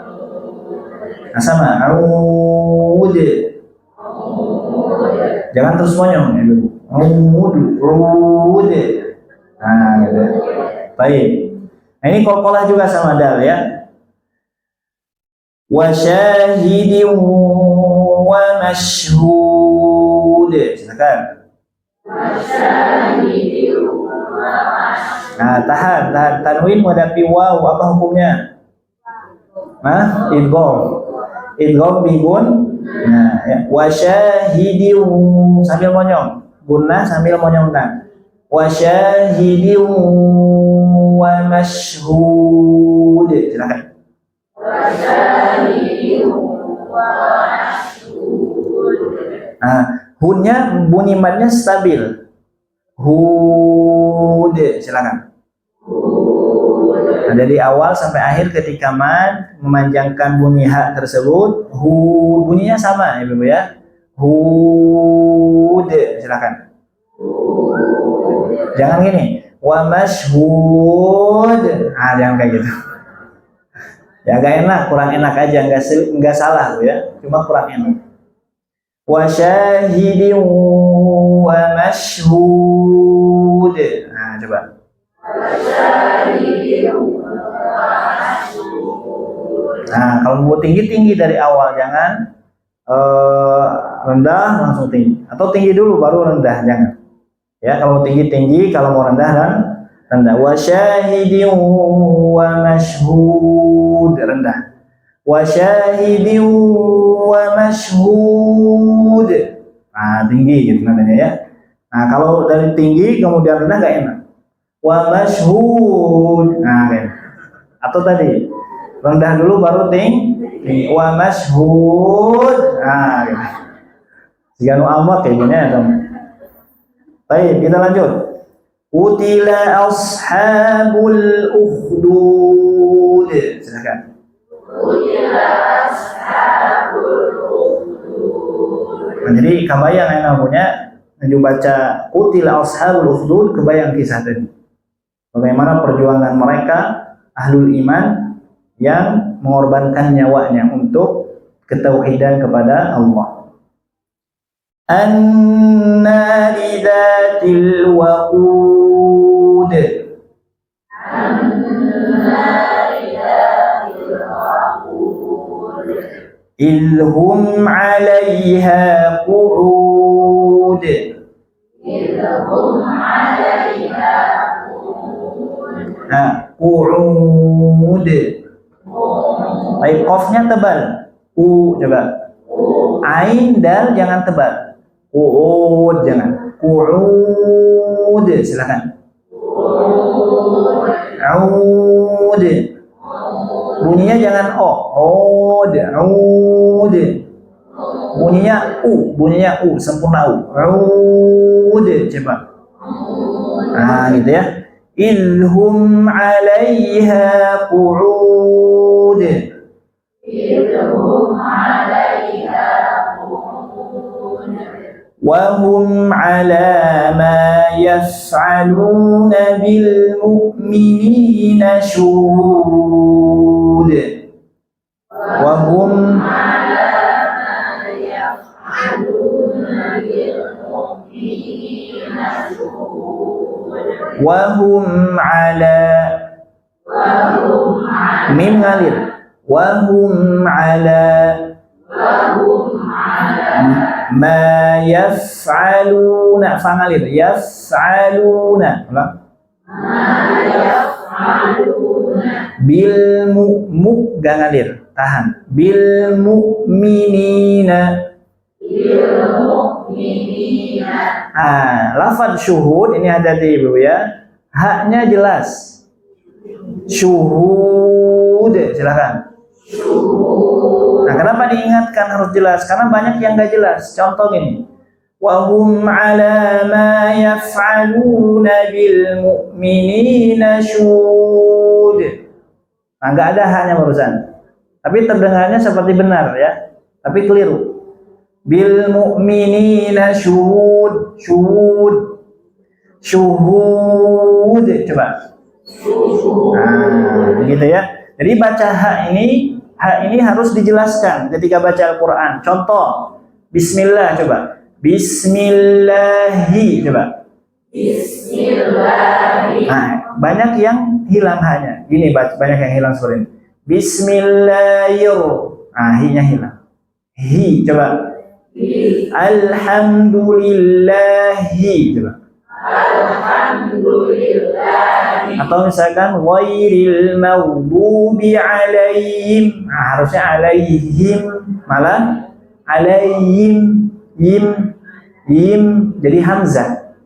Nah, sama aud. Jangan terus monyong ya dulu. Aud. Nah, gitu. Baik. Nah, ini qalqalah juga sama dal ya. Wa syahidin wa mashhud. Silakan. Nah, tahan. Tanwin menghadapi waw, apa hukumnya? Nah, idgham bigun. Nah, ya. Wa syahidin sambil monyong. Gunnah sambil monyongkan. Wa syahidin wa mashhud. Silakan. Wa syahidin wa mashhud. Nah, hunnya bunyi madnya stabil. Hud. Silakan. Nah, dari awal sampai akhir ketika mad memanjangkan bunyi hak tersebut, hud bunyinya sama ya Ibu ya. Hud. Silakan. Jangan gini, wa mashhud. Ah, jangan kayak gitu. Ya enggak enak, kurang enak aja, enggak salah Bu ya. Cuma kurang enak. Wa syahidin wa mashhud. Nah, coba. Nah, kalau mau tinggi dari awal, jangan rendah langsung tinggi, atau tinggi dulu baru rendah, jangan. Ya, kalau tinggi, kalau mau rendah dan rendah. Wa syahidin wa mashhud, rendah. Wa syahidin wa mashhud. Nah, tinggi gitu namanya ya. Nah, kalau dari tinggi kemudian rendah enggak enak. Wa mashhud. Nah, kan. Atau tadi rendah dulu baru tinggi. Wa mashhud. Nah, gitu. Jika nu amat kayak gini ya, baik, kita lanjut. Qutila ashabul ukhdud. Silakan. Qutila ashabul ukhdud. Nah, jadi kebayang yang namanya baca qutila ashabul ukhdud, kebayang kisah tadi. Bagaimana perjuangan mereka ahlul iman yang mengorbankan nyawanya untuk ketauhidan kepada Allah. An-nari dzatil waqud. Ilhum 'alaiha qu'ud. Nah, qu'ud. Baik, qafnya tebal. Coba. Ain dal jangan tebal. Qu'ud jangan. Qu'ud, silakan. Aud. Bunyinya jangan o. Aud, aud. Bunyinya u, sempurna u. Aud, coba. Nah, gitu ya. Ilhum 'alaiha qu'ud. Ilhum 'alaiha qu'ud. Wa hum 'ala ma yaf'aluna bil mu'minina syuhud. Wa hum 'ala ma yaf'aluna bil mu'minina syuhud. Wa hum 'ala mim ngalir. Wa hum 'ala ma yaf'aluna fa ngalir. Yaf'aluna bil mu ga ngalir. tahan. Bil mu'minina. Lafaz syuhud ini hati-hati Ibu ya. Haknya jelas. Syuhud, silakan. Nah, kenapa diingatkan harus jelas? Karena banyak yang nggak jelas. Contoh ini, wa hum ala ma yaf'aluna bil mu'minina syuhud. Nah, nggak ada haknya barusan. Tapi terdengarnya seperti benar ya. Tapi keliru. Bil mu'minina syuhud, syuhud, syuhud. Coba. Nah, begitu ya. Jadi baca hak ini harus dijelaskan ketika baca Al-Quran. Contoh, Bismillah coba. Bismillahi coba. Bismillahi. Nah, banyak yang hilang haknya. Gini banyak yang hilang seperti ini. Bismillahir. Nah, hi-nya hilang. Hi coba. Alhamdulillahi coba. Alhamdulillah. Atau misalkan ghairil maghdubi alaihim. Nah, harusnya alaihim, malah alaihim, yim, jadi hamzah.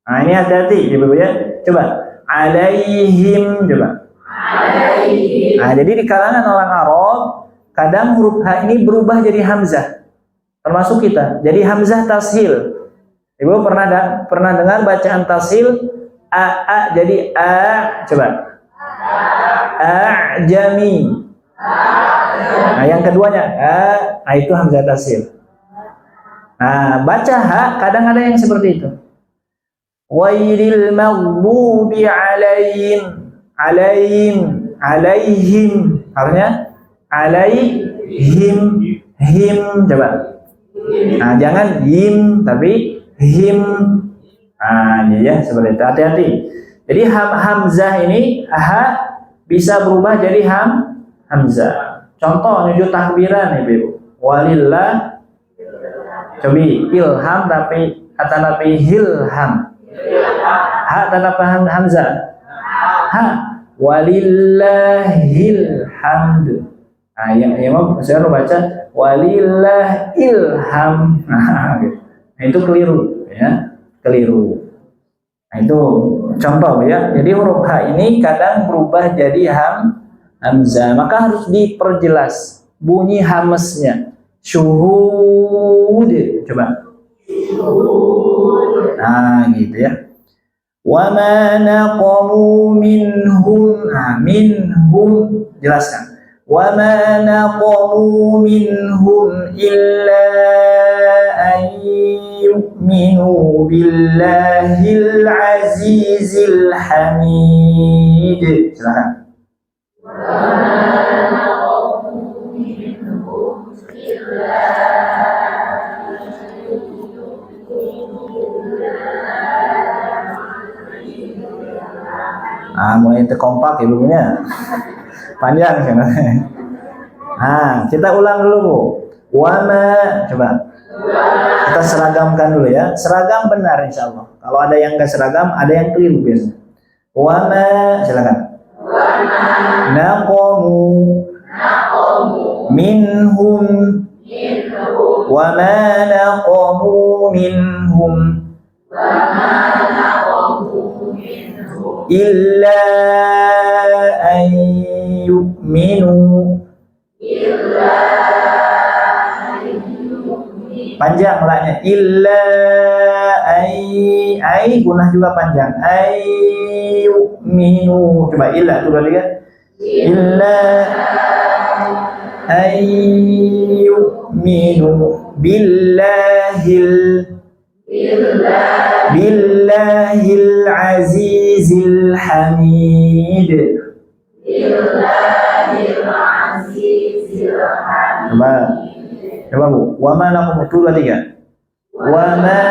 Nah, ini hati-hati Ibu ya. Coba alaihim coba. Alaihim. Nah, jadi di kalangan orang Arab kadang huruf H ini berubah jadi hamzah. Termasuk kita. Jadi hamzah tashil. Ibu pernah dengar bacaan tashil a jadi a coba. Jami. Nah, yang keduanya nah itu hamzah tashil. Nah, baca ha kadang ada yang seperti itu. Ghairil maghdubi alaihim. Harusnya alaihim him coba. Nah, jangan him tapi him. Nah, ini ya seperti itu. Hati-hati. Jadi hamzah ini bisa berubah jadi hamzah. Contoh menuju takbiran Ibu. Walillah. Cobi ilham tapi kata nabi hilham. Tanpa hamzah. Walillahil hamd. Nah, yang saya baca walillah ilham. Nah, itu keliru ya, keliru. Nah, itu contoh ya. Jadi huruf H ini kadang berubah jadi hamzah, maka harus diperjelas bunyi hamesnya. Syuhud coba. Nah, gitu ya. Wa ma naqamu minhum. Nah, minhum jelaskan. Wa ma naqamu minhum illa an yu'minu billahil azizil hamid. Silakan. Mulai terkompak Ibunya. Panjang sebenarnya. Nah, kita ulang dulu Bu. Wama coba. Kita seragamkan dulu ya. Seragam benar insya Allah. Kalau ada yang enggak seragam, ada yang keliru biasanya. Wama silakan. Naqamu minhum. Wama naqamu minhum. Illa an yu'minu. Panjang mulanya. Illa ai gunah juga panjang. Ai yu'minu. Coba illa itu berarti kan? Illa ai yu'minu billahil azizil hamid. Coba Bu. Wa ma naqum itu berarti kan? Wa ma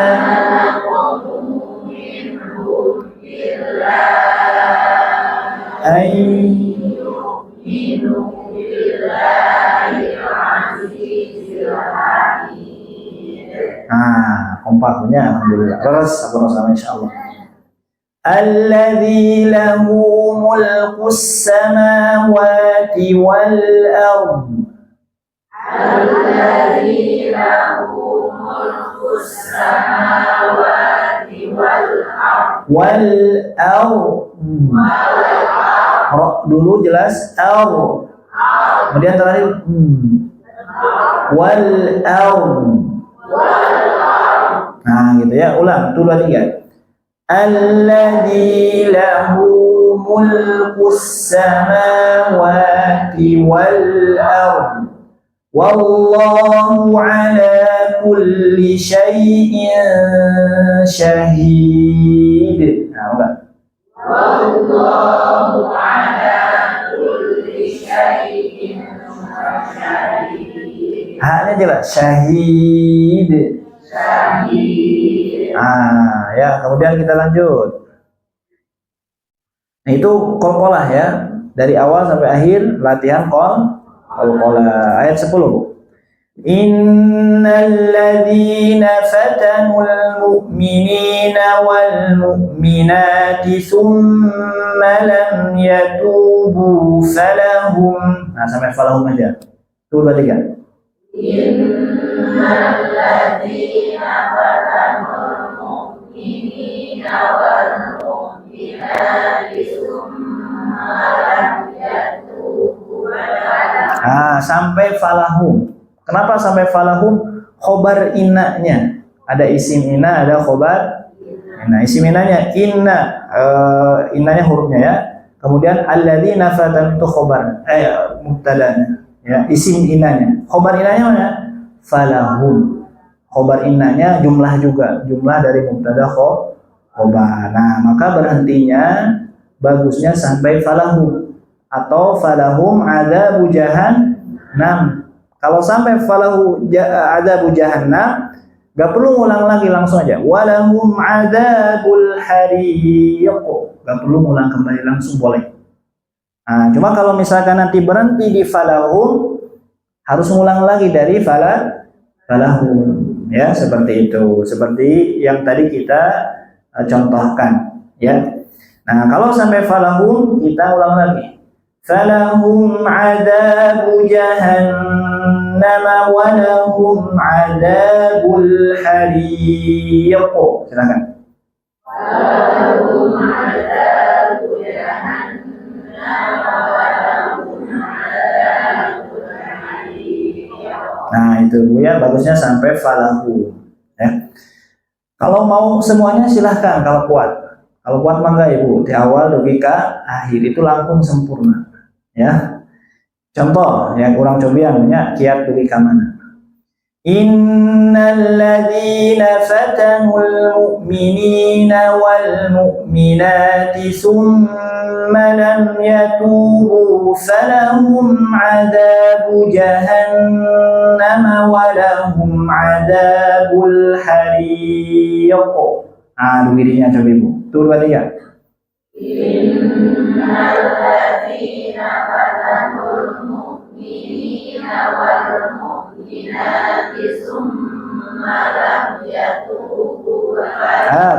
ay kompaknya alhamdulillah. Terus apa sama insyaallah. Alladzi lahu mulkus samawati wal ard. Alladzi lahu mulkus samawati wal ard. Wal ard. Dulu jelas al. Kemudian terakhir wal ard. Nah gitu ya, ulang 2 3. Alladzi lahu mulkus samawati wal ard. Wallahu ala kulli syai'in syahid. Nah, ulang. Wallahu ala kulli syai'in syahid. Haknya jelas syahid. Syahid. Ya, kemudian kita lanjut. Nah, itu qalqalah ya. Dari awal sampai akhir latihan qalqalah. Ayat 10. Innal ladzina fatanul mu'minina wal mu'minati tsumma lam yatubu falahum. Nah, sampai falahum aja. 2 3. Innal ladzina fatanul mu'minina wal mu'minati tsumma lam yatubu falahum. Sampai falahum. Kenapa sampai falahum? Khobar innanya. Ada isim inna, ada khobar inna. Isim innanya inna, innanya hurufnya ya. Kemudian alladzina fatan itu khobar, mubtadanya. Ya, isim innanya. Khobar innanya mana? Falahum. Khobar innanya jumlah juga, jumlah dari mubtada khobar. Nah, maka berhentinya bagusnya sampai falahum atau falahum adzabu jahannam. Kalau sampai falahu adzabu jahannam, gak perlu ngulang lagi, langsung aja. Walahum adzabul hariq. Gak perlu ngulang kembali, langsung boleh. Nah, cuma kalau misalkan nanti berhenti di falahum, harus ngulang lagi dari falahum. Ya, seperti itu. Seperti yang tadi kita contohkan. Ya. Nah, kalau sampai falahum, kita ulang lagi. Falahum adzabu jahannam wa lahum adzabul hariq. Silakan. Falahum adzabu jahannam wa lahum adzabul hariq. Nah, itu Bu ya, bagusnya sampai falahu ya. Kalau mau semuanya silahkan kalau kuat. Kalau kuat mangga Ibu, di awal logika, akhir itu langsung sempurna. Ya, contoh yang kurang cobiannya kiat beri kamana. Innal ladzina fatanul mu'minina wal mu'minati tsumma lam yatubu falahum adzabu jahannam wa lahum adzabul hariq. Dirinya coba Ibu. 2 3. Innal ladzina fatanul mu'minina wal mu'minati tsumma lam yatubu.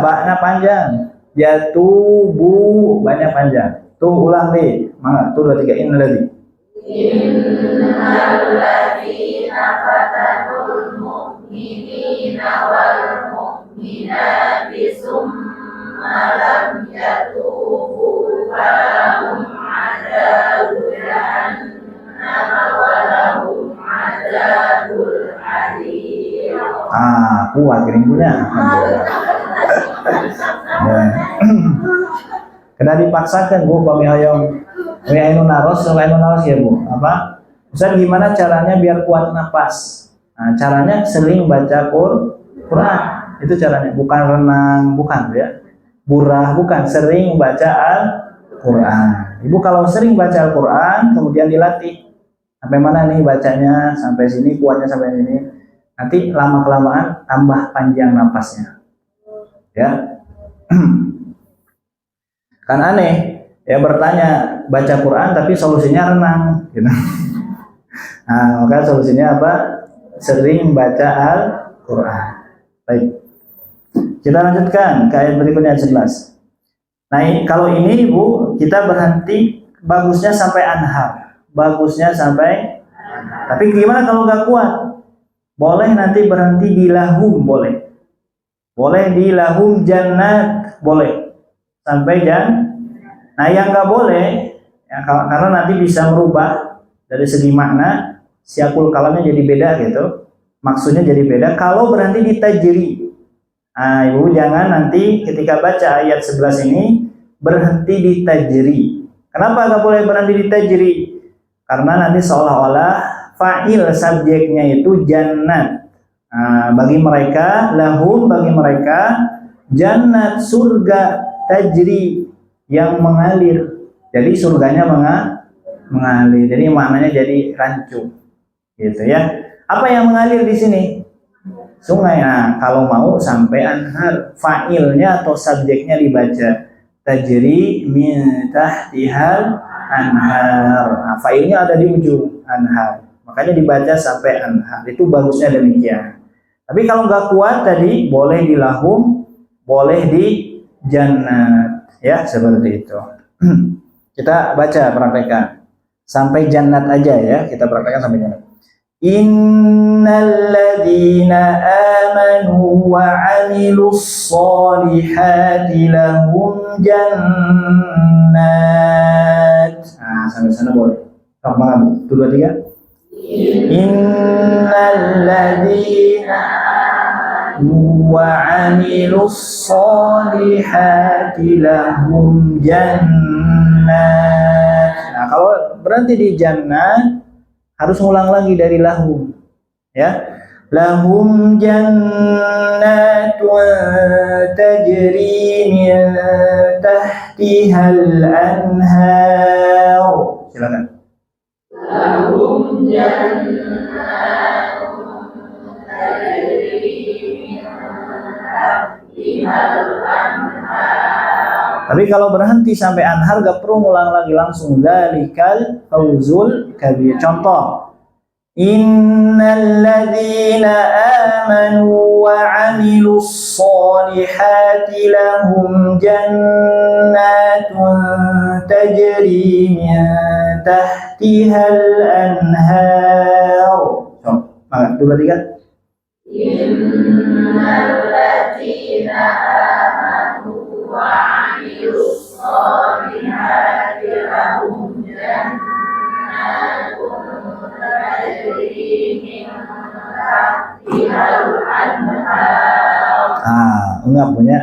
Baknya panjang. Yatubu banyak panjang. Tuh ulang nih. Mangga, 2 3. Innal ladzina fatanul mu'minina wal mu'minati tsumma lam yatubu falahum adzabu jahannam wa lahum adzabul hariq. Kuat keringkunya. Ya. Kena dipaksakan Bu, kami hayong naros ya Bu. Apa? Ustaz, gimana caranya biar kuat napas? Nah, caranya sering baca Quran. Itu caranya, bukan renang, bukan ya. Burah, bukan, sering baca Al-Quran. Ibu kalau sering baca Al-Quran, kemudian dilatih. Sampai mana nih bacanya, sampai sini, kuatnya sampai sini. Nanti lama-kelamaan tambah panjang napasnya. Ya. Kan aneh, ya bertanya, baca Quran tapi solusinya renang. Gitu. Nah, maka solusinya apa? Sering baca Al-Quran. Baik. Kita lanjutkan ke ayat berikutnya 11. Nah, kalau ini Bu, kita berhenti bagusnya sampai anhar. Bagusnya sampai. Tapi gimana kalau nggak kuat? Boleh nanti berhenti di lahum, boleh. Boleh di lahum jannat, boleh. Sampai Nah, yang nggak boleh, ya, karena nanti bisa merubah dari segi makna, siakul kalamnya jadi beda gitu. Maksudnya jadi beda kalau berhenti di tajri. Nah, Ibu jangan nanti ketika baca ayat 11 ini berhenti di tajri. Kenapa nggak boleh berhenti di tajri? Karena nanti seolah-olah fa'il subjeknya itu jannat. Nah, bagi mereka, lahum bagi mereka, jannat surga tajri yang mengalir. Jadi surganya mengalir. Jadi maknanya jadi rancu. Gitu ya. Apa yang mengalir di sini? Sungai. Nah, kalau mau sampai anhar, fa'ilnya atau subjeknya dibaca tajri min tahtihal anhar. Nah, fa'ilnya ada di ujung anhar. Makanya dibaca sampai anhar. Itu bagusnya demikian. Tapi kalau nggak kuat tadi boleh di lahum, boleh di jannat. Ya, seperti itu. Kita baca praktekkan. Sampai jannat aja ya, kita praktekkan sampai jannat. Innalladzina amanu wa 'amilus sholihati lahum jannat. Nah, sampai sana boleh. Kamu 2 3. Innalladzina amanu wa 'amilus sholihati lahum jannat. Nah, kalau berhenti di jannat harus ngulang lagi dari lahum, ya. Lahum jannatun tajri min tahtihal anhar. Silakan. Lahum jannatun tajri min tahtihal anhar. Tapi kalau berhenti sampai anhar gak perlu ngulang lagi, langsung dzalikal fawzul kabir. Contoh, innalladzina amanu wa 'amilus sholihati lahum jannatun tajri min tahtihal anhar. Coba, 2 3. Innalladzina amanu wa 'amilus sholihati lahum jannatun tajri min tahtihal anhar. Enggak punya.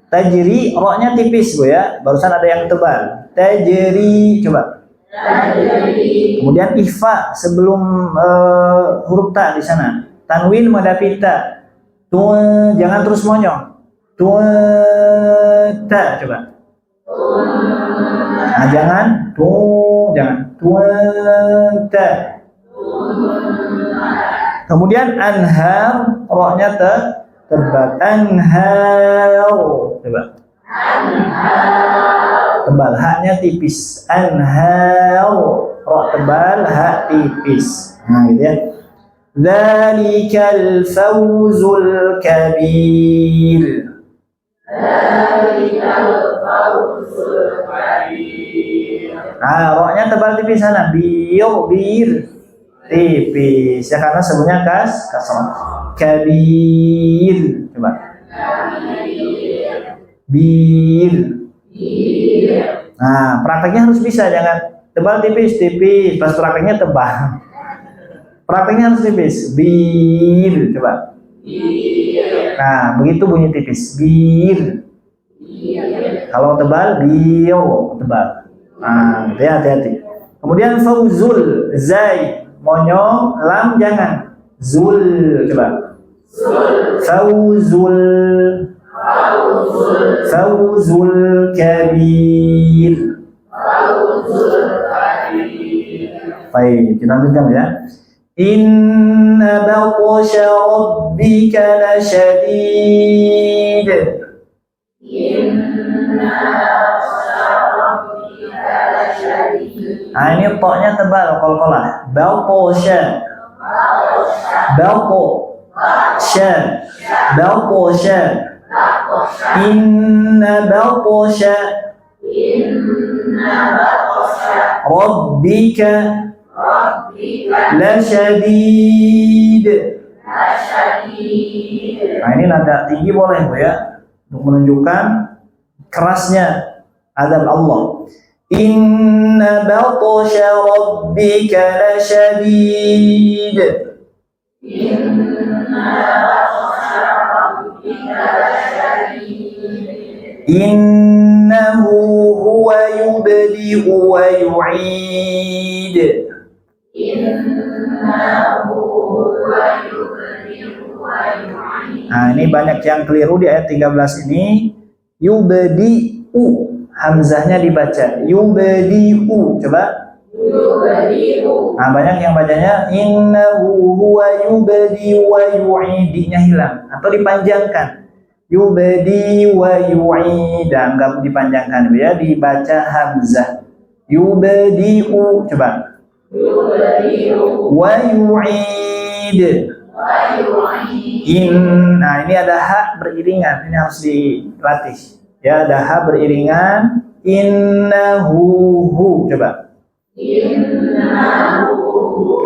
Tajri, roknya tipis Bu ya. Barusan ada yang tebal. Tajri, coba. Tajri. Kemudian ikhfa sebelum huruf ta di sana. Tanwin madapita. Jangan terus monyong. Ta, coba. Nah, jangan ta. Kemudian anhar, roknya tebal. Anhar, coba. Tebal, haknya tipis. Anhar, rok tebal, hak tipis. Nah, gitu ya. Dzalikal fawzul kabir. Nah, roknya tebal tipis sana. Bir tipis. Ya karena sebenarnya kasrah. Kabir. Coba. Bir. Nah, prakteknya harus bisa, jangan tebal tipis. Pas prakteknya tebal. Prakteknya harus tipis. Bir. Coba. Nah, begitu bunyi tipis. Bir. Kalau tebal, tebal. Nah, hati-hati. Kemudian fauzul, zai, monyong, lam jangan. Zul, coba. Fauzul. Fauzul kabir. Baik, kita lanjutkan ya. Inna batsha rabbika lasyadid. Nah, ini poknya tebal, qalqalah. Batsha. Batsha. Batsha. Inna batasha rabbika lasyadid. Nah, ini nada tinggi boleh Bu ya, untuk menunjukkan kerasnya azab Allah. Inna batasha rabbika lasyadid. Innahu huwa yubdi'u wa yu'id. Nah, ini banyak yang keliru di ayat 13 ini. Yubdi'u, hamzahnya dibaca yubdi'u. Coba. Nah, banyak yang bacanya innahu huwa yubdi'u wa yu'id-nya hilang atau dipanjangkan. Yubdi wa yu'id, enggak dipanjangkan ya, dibaca hamzah. Yubdi'u, coba. Wa yu'id. Nah, ini ada ha beriringan, ini harus dilatih. Ya, ada ha beriringan. Innahu, coba.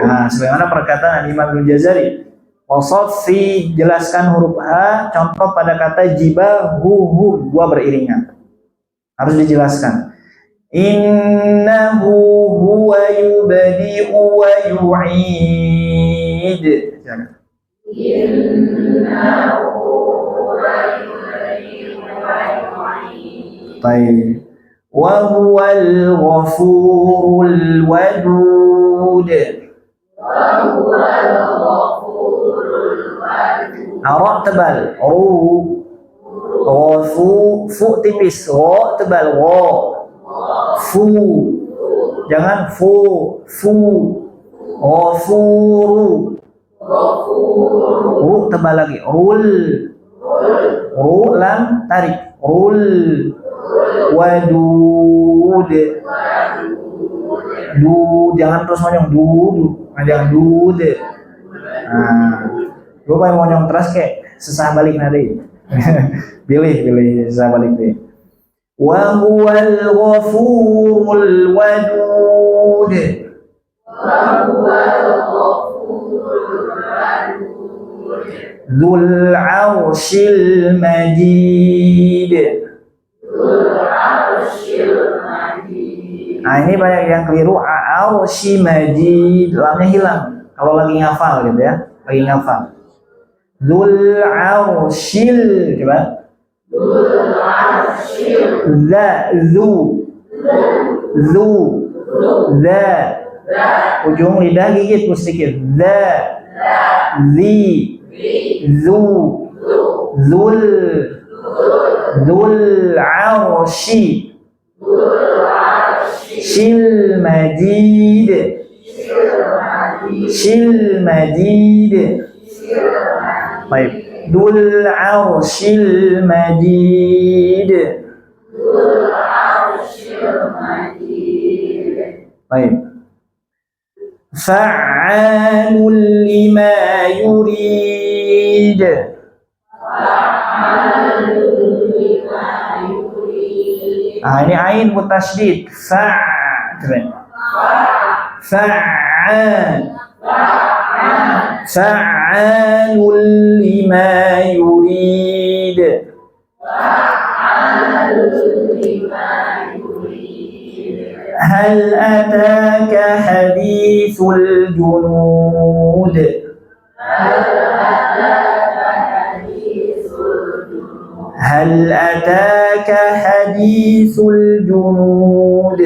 Nah, sebagaimana perkataan Imam Al-Jazari. Wasaffi, jelaskan huruf ha, contoh pada kata jibahuhum, dua beriringan. Harus dijelaskan. Innahu huwa yubdi'u wa yu'id. Baik. Wa huwal ghafurul wadud. Ra tebal, ru, fu, fu tipis, ro tebal, ro, fu, jangan fu, ghafuru, ru tebal lagi, rul, ru lam tarik, rul, wadud, du, jangan terus monyong, jangan dud. Nah, gue pengen monyong terus kayak susah balik nanti. pilih susah balik deh. Wa huwal ghafurul wadud. Dzul 'arsyil majid. Nah, ini banyak yang keliru. Arsy majid, lamnya hilang kalau lagi ngafal gitu ya, lagi ngafal. Dzul 'arsyil, coba. Za, zu, za, ujung lidah gigit sedikit. Za, zi, zu, zul, dzul 'arsy, shil majid, shil majid. Baik, dzul 'arsyil majid. Baik. Fa'alul lima yurid. Nah, ini ain mutasydid. Fa'al. Fa'alul lima yurid. Hal ataka hadithul junud. Hal ataka hadithul junud.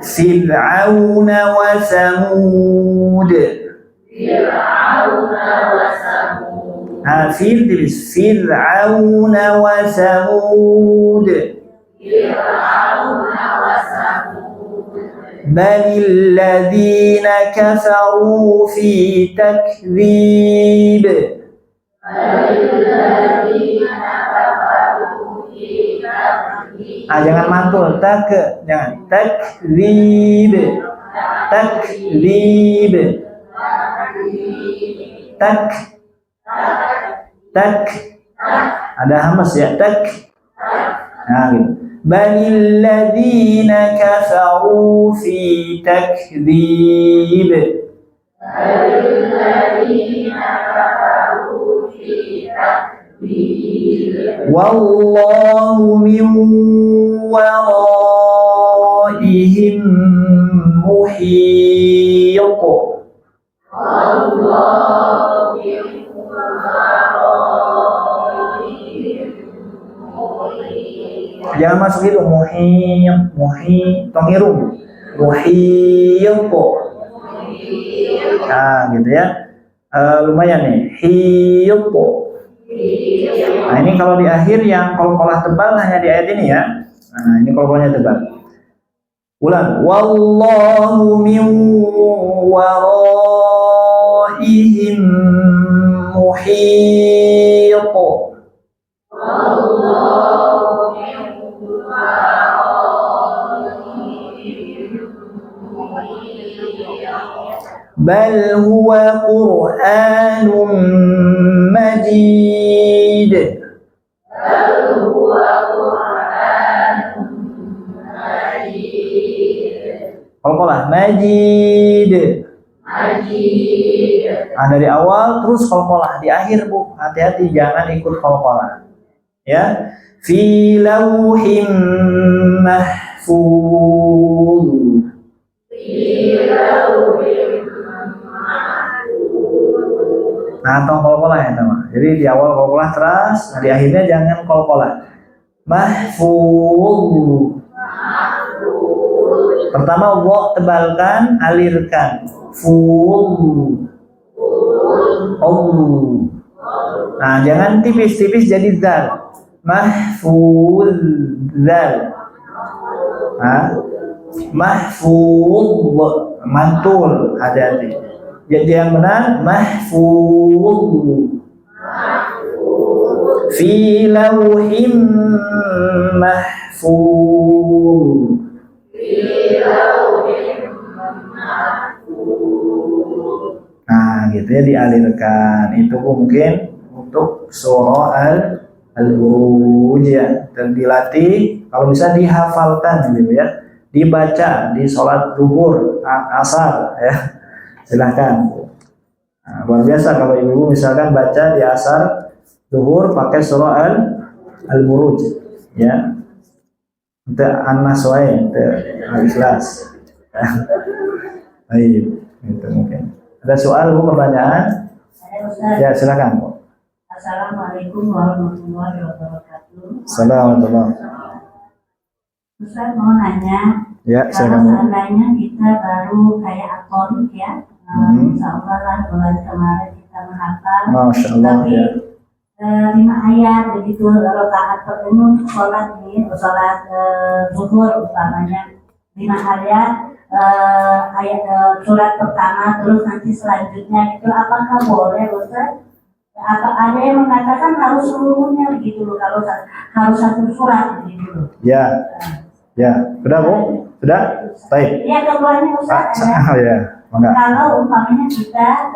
Fir'aun wa Samud. Fir'aun wa Samud. Balil ladzina kafaru fi takdzib. Jangan mantul, jangan takdzib. tak, tak. Ada hamas ya, tak. Nah, gitu. Balil ladzina kafaru fi takdzib. Wallahu min waraihim muhit. Jangan masuk itu tongirung muhiyko. Nah gitu ya. Lumayan nih hiyko. Nah ini kalau di akhir yang qalqalah tebal hanya di ayat ini ya. Nah ini qalqalahnya tebal. Ulang. Wallahu min waraihim muhit. Bal huwa Qur'anun Majid. Qalqalah Majid. Nah, dari awal terus qalqalah di akhir Bu. Hati-hati jangan ikut qalqalah. Ya. Fi lauhim mahfuz. Nah, atau qalqalah ya teman. Jadi di awal qalqalah terus, di akhirnya jangan qalqalah. Mahfuz. Pertama wa tebalkan, alirkan. Ful. Nah, jangan tipis-tipis jadi zal. Mahfuz zal. Nah, mahfuz mantul, hati-hati. Jadi yang benar mahfuz fi lauhim mahfuz. Nah gitu ya, dialirkan. Itu mungkin untuk surah Al-Buruj ya, dan dilatih kalau bisa dihafalkan gitu ya, dibaca di sholat zuhur, asar ya. Silahkan. Nah, luar biasa kalau ibu misalkan baca di asar zuhur pakai surah Al-Buruj ya. Untuk An-Nas wae, untuk Al-Ikhlas. Baik, itu mungkin. Ada soal Bu, pertanyaan? Ya, silakan Bu. Assalamualaikum warahmatullahi wabarakatuh. Assalamualaikum. Ustaz mau nanya, Ya, kalau silakan. seandainya kita baru kayak atolik ya, insya Allah lah bulan kemarin kita menghafal, Masya Allah tapi ya. 5 ayat begitu rakaat pertama untuk sholat nih, sholat zuhur umpamanya 5 ayat, surat pertama terus nanti selanjutnya itu apakah boleh Ustaz? Apa ada yang mengatakan harus seluruhnya begitu loh, kalau harus satu surat begitu loh. Ya. Ya, sudah Bu? Sudah? Baik. Ya keduanya Ustaz ada. Ya, mangga. Kalau umpamanya kita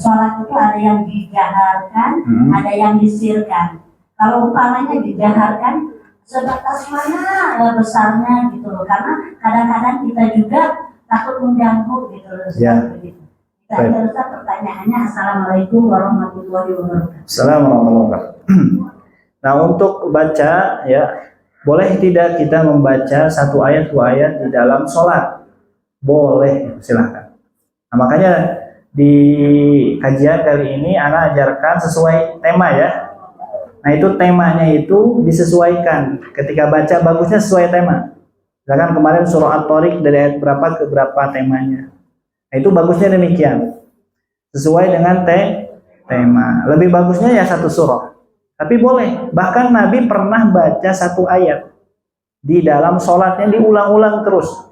sholat itu ada yang dijaharkan, ada yang disirkan. Kalau umpamanya dijaharkan, sebatas mana besarnya gitu loh, karena kadang-kadang kita juga takut mengganggu gitu loh. Ya. Begitu. Kita terus pertanyaannya, Assalamualaikum warahmatullahi wabarakatuh. Assalamualaikum warahmatullahi wabarakatuh. Nah, untuk baca ya, boleh tidak kita membaca satu ayat dua ayat di dalam sholat? Boleh, silahkan. Nah, makanya di kajian kali ini Ana ajarkan sesuai tema ya. Nah itu temanya itu disesuaikan. Ketika baca bagusnya sesuai tema. Misalkan kemarin surah At-Tariq dari ayat berapa ke berapa temanya. Nah itu bagusnya demikian. Sesuai dengan tema. Lebih bagusnya ya satu surah. Tapi boleh. Bahkan Nabi pernah baca satu ayat. Di dalam sholatnya diulang-ulang terus.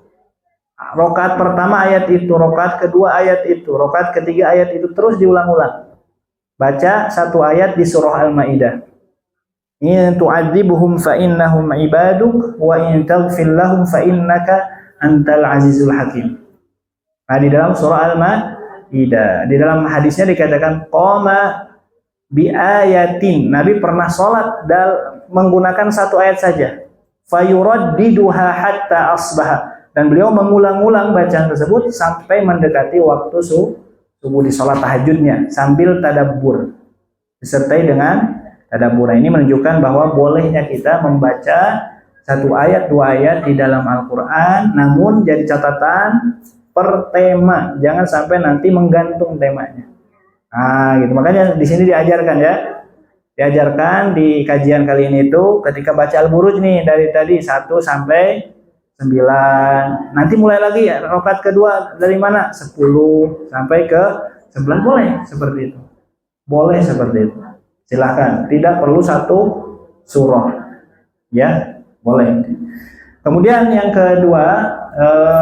Rokaat pertama ayat itu, rokaat kedua ayat itu, rokaat ketiga ayat itu, terus diulang-ulang. Baca satu ayat di surah Al-Maidah. In tu'adzibuhum fa innahum ibaduk wa in taghfir lahum fa innaka antal azizul hakim. Nah di dalam surah Ida. Di dalam hadisnya dikatakan qoma bi ayatin. Nabi pernah sholat menggunakan satu ayat saja. Fayuraddiduha hatta asbaha. Dan beliau mengulang-ulang bacaan tersebut sampai mendekati waktu subuh di sholat tahajudnya sambil tadabbur. Disertai dengan tadabbur. Ini menunjukkan bahwa bolehnya kita membaca satu ayat, dua ayat di dalam Al-Quran, namun jadi catatan per tema, jangan sampai nanti menggantung temanya. Nah, gitu. Makanya di sini diajarkan ya, diajarkan di kajian kali ini itu ketika baca Al-Buruj nih dari tadi 1 sampai 9. Nanti mulai lagi ya, rakaat kedua dari mana? 10 sampai ke 11 boleh seperti itu. Boleh seperti itu. Silahkan, tidak perlu satu surah. Ya, boleh. Kemudian yang kedua,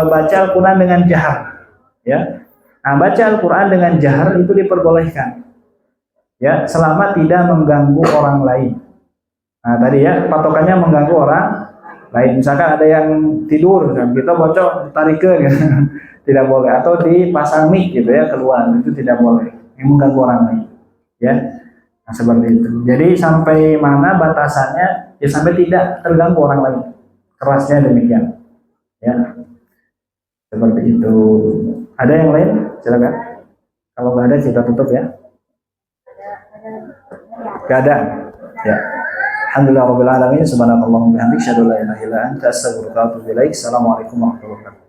baca Al-Quran dengan jahar. Ya, nah, baca Al-Quran dengan jahar itu diperbolehkan. Ya, selama tidak mengganggu orang lain. Nah, tadi ya, patokannya mengganggu orang lain. Misalkan ada yang tidur, kita bocok, tarikeun, gitu. Tidak boleh. Atau dipasang mic gitu ya, keluar, itu tidak boleh. Ini mengganggu orang lain. Ya. Nah, seperti itu. Jadi sampai mana batasannya? Ya sampai tidak terganggu orang lain. Kerasnya demikian. Ya. Seperti itu. Ada yang lain? Silakan. Kalau nggak ada kita tutup ya. Nggak ada. Ya. Alhamdulillah rabbil alamin. Subhanakallahumma wa bihamdika asyhadu an la ilaha illa anta astaghfiruka wa atubu ilaik. Assalamualaikum warahmatullahi wabarakatuh.